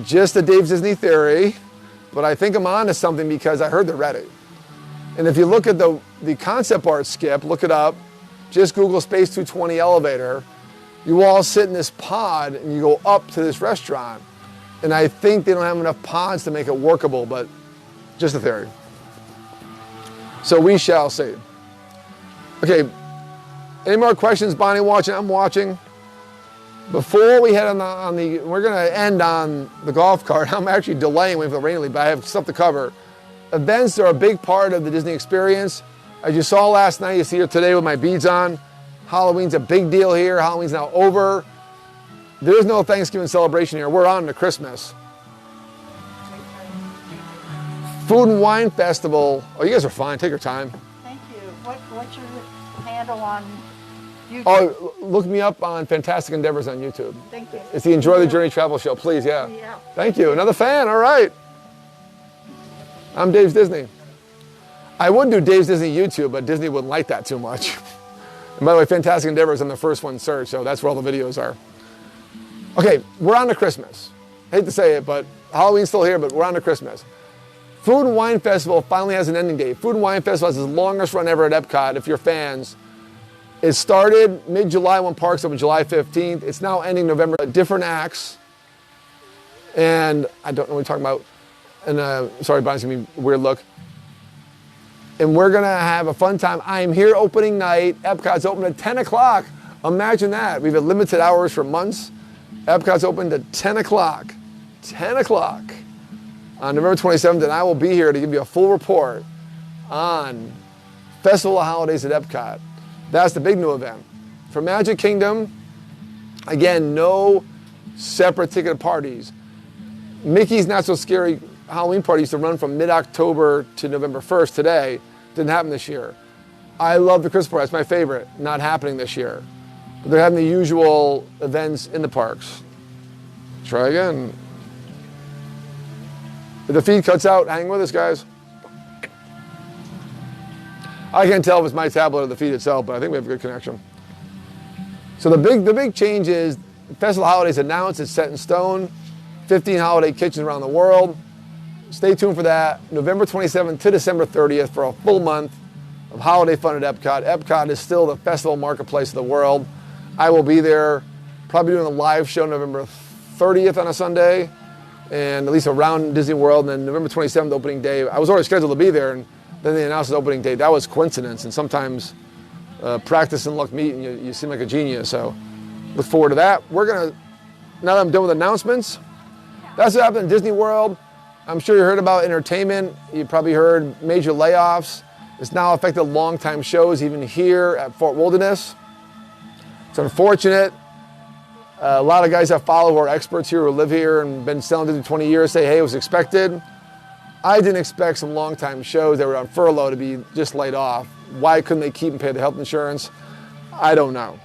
Just a Dave Disney theory, but I think I'm on to something because I heard they're ready. And if you look at the concept art, Skip, look it up, just Google Space 220 elevator, you all sit in this pod and you go up to this restaurant. And I think they don't have enough pods to make it workable, but just a theory. So we shall see. Okay, any more questions? Bonnie watching? I'm watching. Before we head on the we're gonna end on the golf cart. I'm actually delaying waiting for the rain to leave, but I have stuff to cover. Events are a big part of the Disney experience. As you saw last night, you see here today with my beads on. Halloween's a big deal here. Halloween's now over. There's no Thanksgiving celebration here. We're on to Christmas. Food and Wine Festival. Oh, you guys are fine. Take your time. Thank you. What's your handle on YouTube? Oh, look me up on Fantastic Endeavors on YouTube. Thank you. It's the Enjoy the Journey Travel Show. Please, yeah. Yeah. Thank you. Another fan. All right. I'm Dave's Disney. I would do Dave's Disney YouTube, but Disney wouldn't like that too much. And by the way, Fantastic Endeavors, I'm the first one searched, so that's where all the videos are. Okay, we're on to Christmas. Hate to say it, but Halloween's still here, but we're on to Christmas. Food and Wine Festival finally has an ending date. Food and Wine Festival has the longest run ever at Epcot, if you're fans. It started mid-July when parks opened July 15th. It's now ending November. Different acts. And I don't know what you're talking about. And sorry, Bonnie's giving me a weird look. and we're gonna have a fun time. I am here opening night. Epcot's open at 10 o'clock. Imagine that. We've had limited hours for months. Epcot's opened at 10 o'clock. 10 o'clock on November 27th, and I will be here to give you a full report on Festival of Holidays at Epcot. That's the big new event. For Magic Kingdom, again, no separate ticket parties. Mickey's Not So Scary Halloween party used to run from mid-October to November 1st today. Didn't happen this year. I love the Christmas party. It's my favorite. Not happening this year. But they're having the usual events in the parks. Try again. If the feed cuts out, hang with us, guys. I can't tell if it's my tablet or the feed itself, but I think we have a good connection. So the big change is Festival of Holidays announced, it's set in stone. 15 holiday kitchens around the world. Stay tuned for that. November 27th to December 30th for a full month of holiday fun at Epcot. Epcot is still the festival marketplace of the world. I will be there, probably doing a live show November 30th on a Sunday, and at least around Disney World. And then November 27th, opening day. I was already scheduled to be there, and then they announced the opening day. That was coincidence, and sometimes practice and luck meet, and you seem like a genius. So look forward to that. We're gonna, now that I'm done with announcements, that's what happened in Disney World. I'm sure you heard about entertainment. You probably heard major layoffs. It's now affected longtime shows, even here at Fort Wilderness. It's unfortunate. A lot of guys that follow who are experts here, who live here and been selling Disney 20 years, say, hey, it was expected. I didn't expect some longtime shows that were on furlough to be just laid off. Why couldn't they keep and pay the health insurance? I don't know.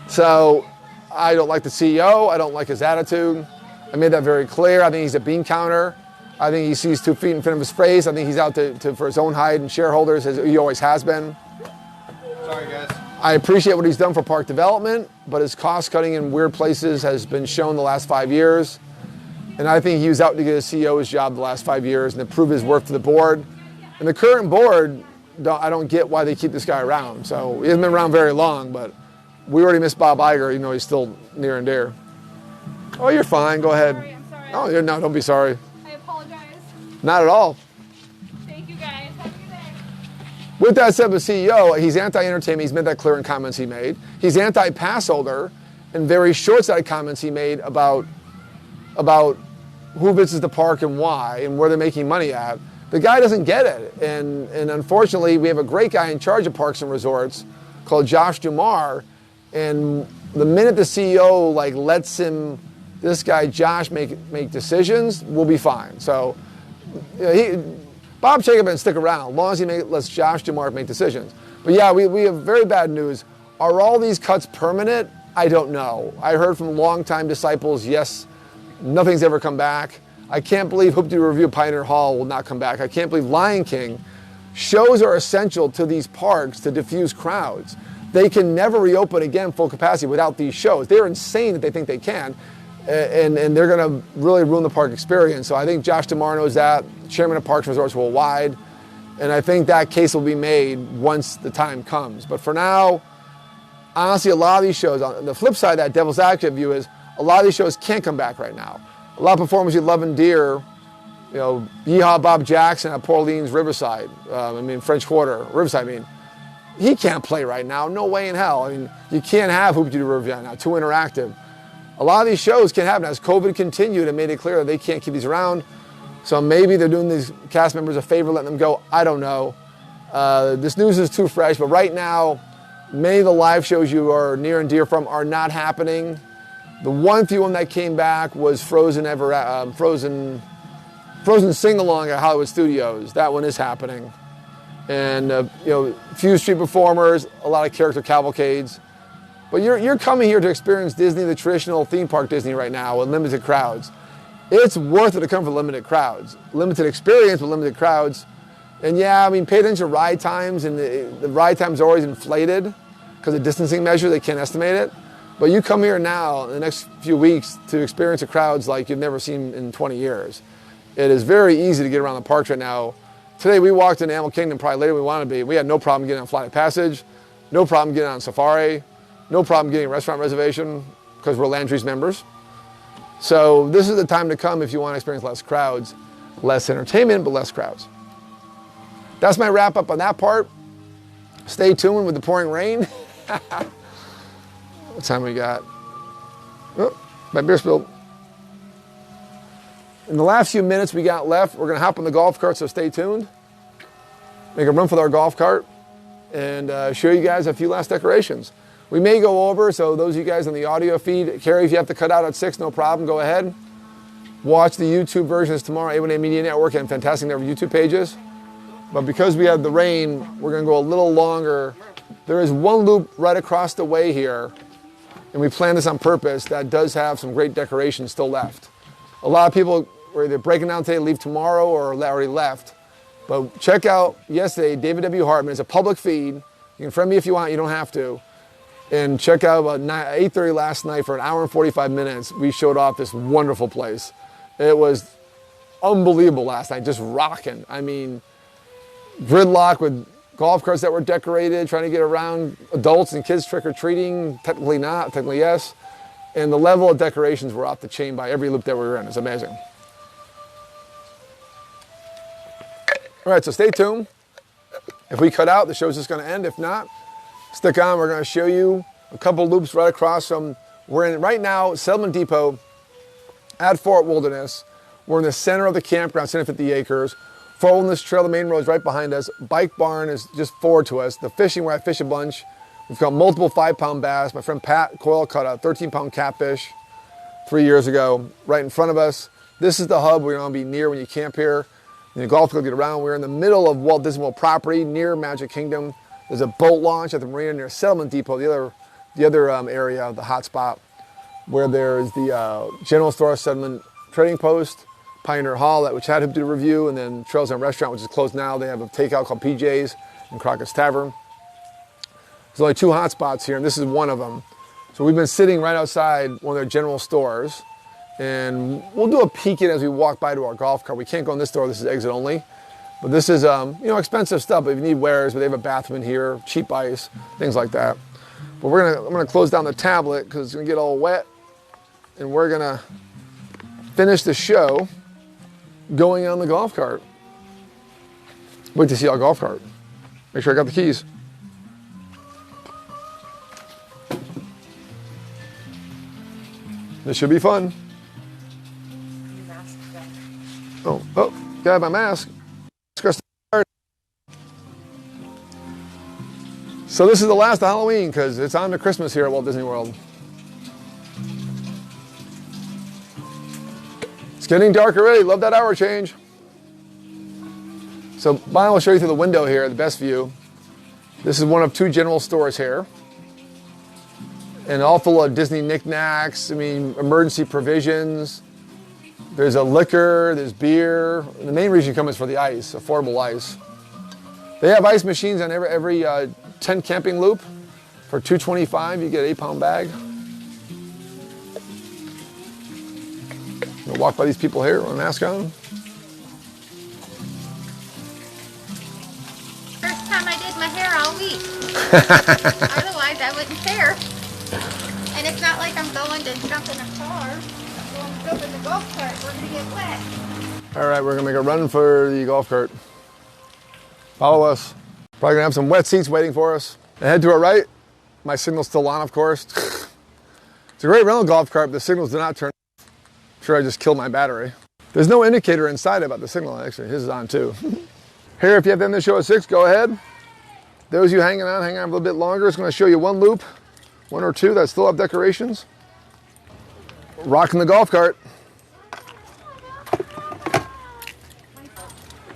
So I don't like the CEO. I don't like his attitude. I made that very clear. I think he's a bean counter. I think he sees 2 feet in front of his face. I think he's out for his own hide and shareholders, as he always has been. Sorry, guys. I appreciate what he's done for park development, but his cost cutting in weird places has been shown the last 5 years. And I think he was out to get his CEO's job the last 5 years and to prove his worth to the board. And the current board, I don't get why they keep this guy around. So he hasn't been around very long, but we already missed Bob Iger, even though he's still near and dear. Oh, you're fine. Go ahead. I'm sorry. Oh, no, don't be sorry. I apologize. Not at all. Thank you, guys. Have a good day. With that said, the CEO, he's anti-entertainment. He's made that clear in comments he made. He's anti-pass holder in very short-sighted comments he made about who visits the park and why and where they're making money at. The guy doesn't get it. And unfortunately, we have a great guy in charge of parks and resorts called Josh Dumar. And the minute the CEO lets this guy Josh make decisions, we'll be fine. So Bob Chapek can stick around as long as he lets Josh Dumar make decisions. But yeah, we have very bad news. Are all these cuts permanent? I don't know. I heard from longtime disciples, yes, nothing's ever come back. I can't believe Hoop-Dee Review Pioneer Hall will not come back. I can't believe Lion King. Shows are essential to these parks to diffuse crowds. They can never reopen again full capacity without these shows. They're insane that they think they can. And they're going to really ruin the park experience. So I think Josh Dumar knows that, chairman of Parks and Resorts Worldwide, and I think that case will be made once the time comes. But for now, honestly, a lot of these shows, on the flip side of that devil's advocate view is a lot of these shows can't come back right now. A lot of performers you love and dear, Yeehaw Bob Jackson at Pauline's Riverside, French Quarter, Riverside, he can't play right now, no way in hell. You can't have Hoop-Dee Review now, too interactive. A lot of these shows can't happen. As COVID continued and made it clear that they can't keep these around. So maybe they're doing these cast members a favor, letting them go. I don't know. This news is too fresh, but right now, many of the live shows you are near and dear from are not happening. The one few one that came back was Frozen Sing-Along at Hollywood Studios. That one is happening. And few street performers, a lot of character cavalcades. But you're coming here to experience Disney, the traditional theme park Disney right now with limited crowds. It's worth it to come for limited crowds. Limited experience with limited crowds. And yeah, pay attention to ride times, and the ride times are always inflated because of distancing measures, they can't estimate it. But you come here now in the next few weeks to experience the crowds like you've never seen in 20 years. It is very easy to get around the parks right now. Today we walked into Animal Kingdom probably later than we wanted to be. We had no problem getting on Flight of Passage, no problem getting on Safari, no problem getting a restaurant reservation because we're Landry's members. So this is the time to come if you want to experience less crowds, less entertainment, but less crowds. that's my wrap up on that part. Stay tuned with the pouring rain. What time we got? Oh, my beer spilled. In the last few minutes we got left, we're gonna hop on the golf cart, so stay tuned. Make a run for our golf cart and show you guys a few last decorations. We may go over, so those of you guys on the audio feed, Carrie, if you have to cut out at 6, no problem, go ahead. Watch the YouTube versions tomorrow, A1A Media Network and Fantastic Network YouTube pages. But because we have the rain, we're gonna go a little longer. There is one loop right across the way here, and we planned this on purpose, that does have some great decorations still left. A lot of people were either breaking down today, leave tomorrow, or already left. But check out yesterday, David W. Hartman. It's a public feed. You can friend me if you want, you don't have to. And check out about 8:30 last night for an hour and 45 minutes. We showed off this wonderful place. It was unbelievable last night, just rocking. I mean, gridlock with golf carts that were decorated, trying to get around adults and kids trick-or-treating. Technically not, technically yes. And the level of decorations were off the chain by every loop that we were in. It's amazing. All right, so stay tuned. If we cut out, the show's just gonna end. If not, stick on. We're gonna show you a couple loops right across from, we're in right now, Settlement Depot at Fort Wilderness. We're in the center of the campground, 150 acres. Fort Wilderness Trail, the main road is right behind us. Bike barn is just forward to us. The fishing, where I fish a bunch. We've got multiple 5-pound bass. My friend Pat Coyle caught a 13-pound catfish 3 years ago, right in front of us. This is the hub we're gonna be near when you camp here. And the golf will get around. We're in the middle of Walt Disney World property near Magic Kingdom. There's a boat launch at the marina near Settlement Depot, the other area, the hot spot, where there's the general store, Settlement Trading Post, Pioneer Hall, which had to do a review, and then Trails and Restaurant, which is closed now. They have a takeout called PJ's and Crockett's Tavern. There's only 2 hot spots here, and this is one of them. So we've been sitting right outside one of their general stores, and we'll do a peek in as we walk by to our golf cart. We can't go in this door, this is exit only. But this is, expensive stuff, but if you need wares, but they have a bathroom in here, cheap ice, things like that. But I'm gonna close down the tablet because it's gonna get all wet, and we're gonna finish the show going on the golf cart. Wait to see our golf cart. Make sure I got the keys. This should be fun. Oh, got my mask. So this is the last of Halloween because it's on to Christmas here at Walt Disney World. It's getting dark already. Love that hour change. So Bonnie will show you through the window here, the best view. This is one of 2 general stores here. And all full of Disney knickknacks, emergency provisions. There's a liquor, there's beer. The main reason you come is for the ice, affordable ice. They have ice machines on every 10 camping loop. For $2.25, you get an 8-pound bag. We'll walk by these people here with a mask on. First time I did my hair all week. Otherwise, I wouldn't care. And it's not like I'm going to jump in a car. I'm going to jump in the golf cart. We're going to get wet. All right, we're going to make a run for the golf cart. Follow us. Probably going to have some wet seats waiting for us. And head to our right. My signal's still on, of course. It's a great rental golf cart, but the signals do not turn off. I'm sure I just killed my battery. There's no indicator inside about the signal, actually. His is on too. Here, if you have to end the show at 6, go ahead. Those of you hang on a little bit longer. It's going to show you one loop, 1 or 2 that still have decorations. Rocking the golf cart.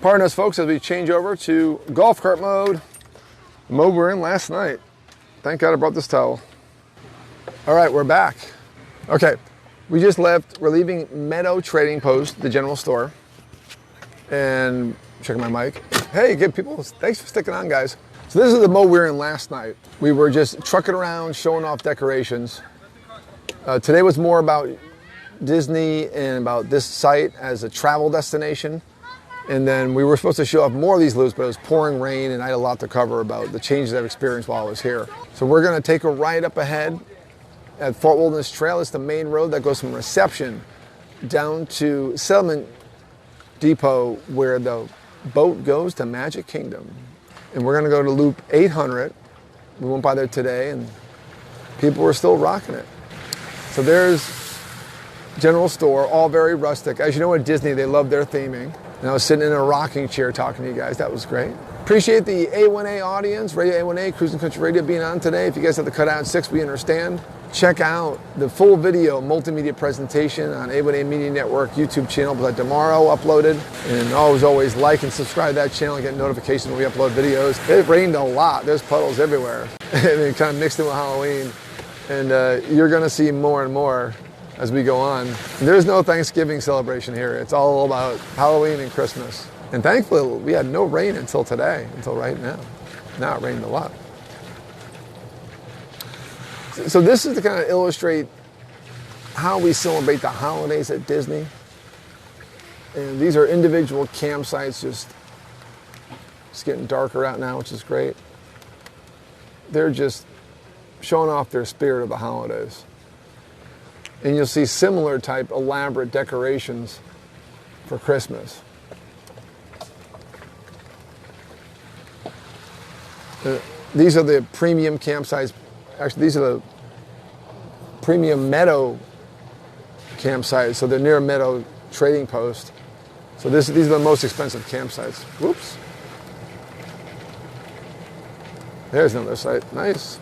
Pardon us, folks, as we change over to golf cart mode. The mode we were in last night. Thank God I brought this towel. All right, we're back. Okay, we just left. We're leaving Meadow Trading Post, the general store. And checking my mic. Hey, good people. Thanks for sticking on, guys. So this is the mode we were in last night. We were just trucking around, showing off decorations. Today was more about Disney and about this site as a travel destination. And then we were supposed to show off more of these loops, but it was pouring rain and I had a lot to cover about the changes I've experienced while I was here. So we're gonna take a ride up ahead at Fort Wilderness Trail. It's the main road that goes from Reception down to Settlement Depot, where the boat goes to Magic Kingdom. And we're going to go to loop 800. We went by there today and people were still rocking it. So there's general store, all very rustic. As you know, at Disney, they love their theming. And I was sitting in a rocking chair talking to you guys. That was great. Appreciate the A1A audience, Radio A1A, Cruising Country Radio being on today. If you guys have to cut out 6, we understand. Check out the full video multimedia presentation on A1A Media Network YouTube channel by tomorrow uploaded. And always like and subscribe to that channel and get notifications when we upload videos. It rained a lot. There's puddles everywhere. And it kind of mixed in with Halloween. And you're going to see more and more as we go on. There's no Thanksgiving celebration here. It's all about Halloween and Christmas. And thankfully, we had no rain until today, until right now. Now it rained a lot. So this is to kind of illustrate how we celebrate the holidays at Disney. And these are individual campsites, it's getting darker out now, which is great. They're just showing off their spirit of the holidays. And you'll see similar type elaborate decorations for Christmas. These are the premium campsites. Actually, these are the premium meadow campsites. So they're near a meadow trading post. So these are the most expensive campsites. Whoops. There's another site. Nice.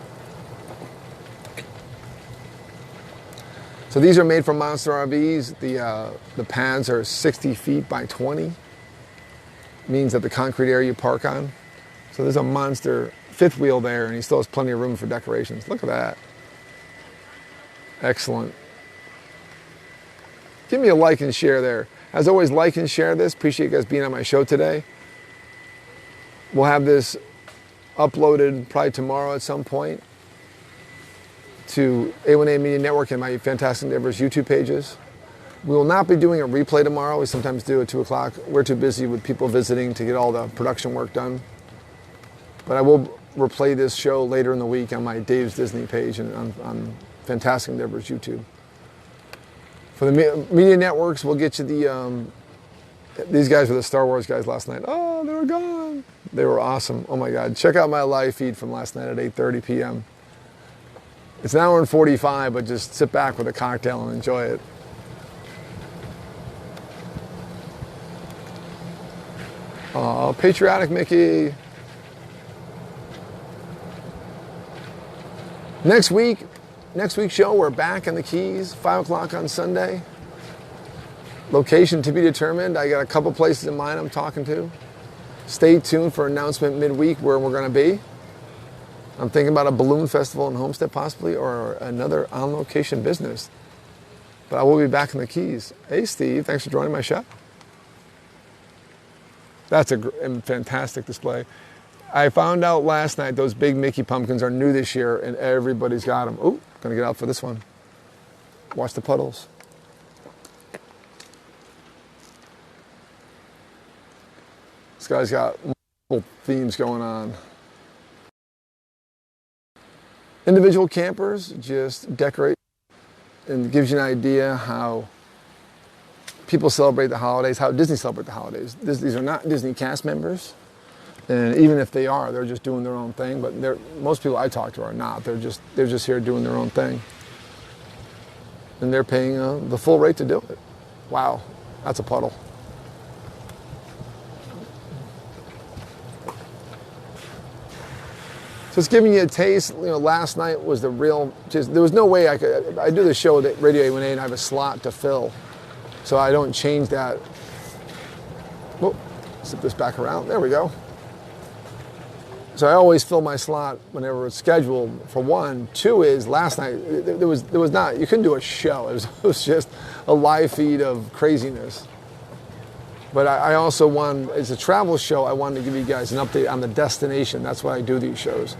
So these are made from Monster RVs. The pads are 60 feet by 20. Means that the concrete area you park on. So there's a monster fifth wheel there, and he still has plenty of room for decorations. Look at that. Excellent. Give me a like and share there. As always, like and share this. Appreciate you guys being on my show today. We'll have this uploaded probably tomorrow at some point to A1A Media Network and my Fantastic Endeavors YouTube pages. We will not be doing a replay tomorrow. We sometimes do at 2 o'clock. We're too busy with people visiting to get all the production work done. But I will replay this show later in the week on my Dave's Disney page and on Fantastic Endeavors YouTube. For the media networks, we'll get you these guys were the Star Wars guys last night. Oh, they were gone. They were awesome. Oh my God. Check out my live feed from last night at 8:30 p.m. It's an hour and 45, but just sit back with a cocktail and enjoy it. Oh, patriotic Mickey. Next week's show, we're back in the Keys, 5 o'clock on Sunday. Location to be determined. I got a couple places in mind I'm talking to. Stay tuned for announcement midweek where we're going to be. I'm thinking about a balloon festival in Homestead possibly, or another on-location business. But I will be back in the Keys. Hey, Steve, thanks for joining my show. That's a fantastic display. I found out last night those big Mickey pumpkins are new this year, and everybody's got them. Oh, gonna get out for this one. Watch the puddles. This guy's got multiple themes going on. Individual campers just decorate and gives you an idea how people celebrate the holidays, how Disney celebrate the holidays. These are not Disney cast members. And even if they are, they're just doing their own thing. But most people I talk to are not. They're just here doing their own thing. And they're paying the full rate to do it. Wow, that's a puddle. So it's giving you a taste. You know, last night was the real. There was no way I could. I do the show at Radio A1A and I have a slot to fill, so I don't change that. Whoop, zip this back around. There we go. So I always fill my slot whenever it's scheduled. For one, two is last night there was not. You couldn't do a show. It was just a live feed of craziness. But I also wanted, it's a travel show, I wanted to give you guys an update on the destination. That's why I do these shows.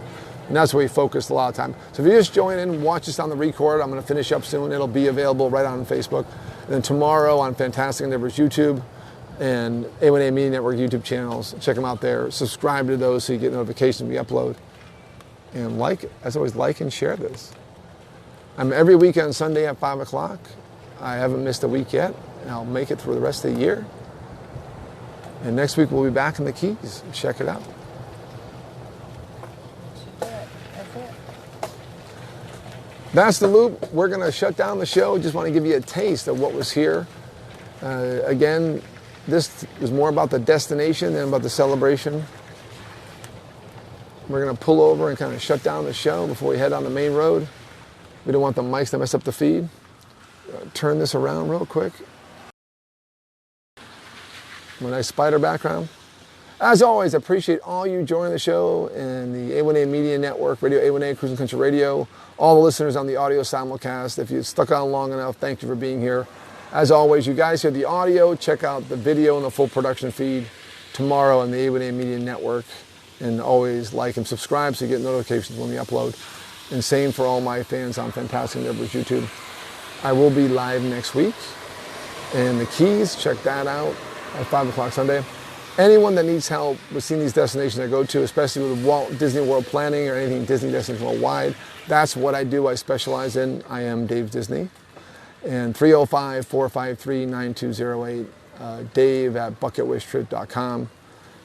And that's where we focus a lot of time. So if you just join in, watch this on the record. I'm going to finish up soon. It'll be available right on Facebook. And then tomorrow on Fantastic Endeavors YouTube and A1A Media Network YouTube channels. Check them out there. Subscribe to those so you get notifications we upload. And as always, like and share this. I'm every weekend Sunday at 5 o'clock. I haven't missed a week yet. And I'll make it through the rest of the year. And next week we'll be back in the Keys. Check it out. That's it. That's the loop. We're going to shut down the show. Just want to give you a taste of what was here. Again, this is more about the destination than about the celebration. We're going to pull over and kind of shut down the show before we head on the main road. We don't want the mics to mess up the feed. Turn this around real quick. A nice spider background. As always, I appreciate all you joining the show and the A1A Media Network, Radio A1A, Cruising Country Radio, all the listeners on the audio simulcast. If you stuck on long enough, thank you for being here. As always, you guys hear the audio. Check out the video and the full production feed tomorrow on the A1A Media Network. And always like and subscribe so you get notifications when we upload. And same for all my fans on Fantastic Neighbors YouTube. I will be live next week. And the Keys, check that out at 5 o'clock Sunday. Anyone that needs help with seeing these destinations I go to, especially with Walt Disney World planning or anything Disney destination worldwide, that's what I do. I specialize in. I am Dave Disney. And 305-453-9208, Dave at bucketwishtrip.com.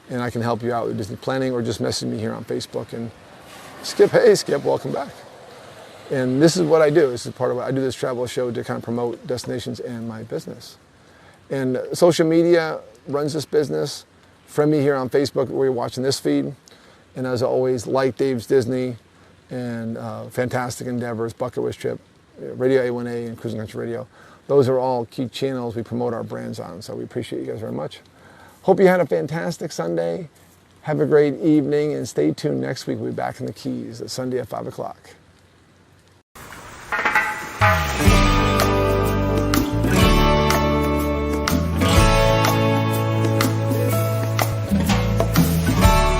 And I can help you out with Disney planning, or just message me here on Facebook. And Skip, hey Skip, welcome back. And this is what I do. This is part of what I do, this travel show to kind of promote destinations and my business. And social media runs this business. Friend me here on Facebook where you're watching this feed. And as always, like Dave's Disney and Fantastic Endeavors, Bucket Wish Trip, Radio A1A, and Cruising Country Radio. Those are all key channels we promote our brands on. So we appreciate you guys very much. Hope you had a fantastic Sunday. Have a great evening, and stay tuned next week. We'll be back in the Keys at Sunday at 5 o'clock.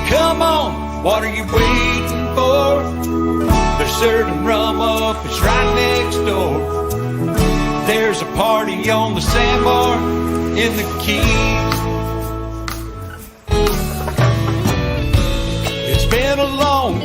Come on, what are you waiting for? They're serving rum up, it's right next door. There's a party on the sandbar in the Keys. It's been a long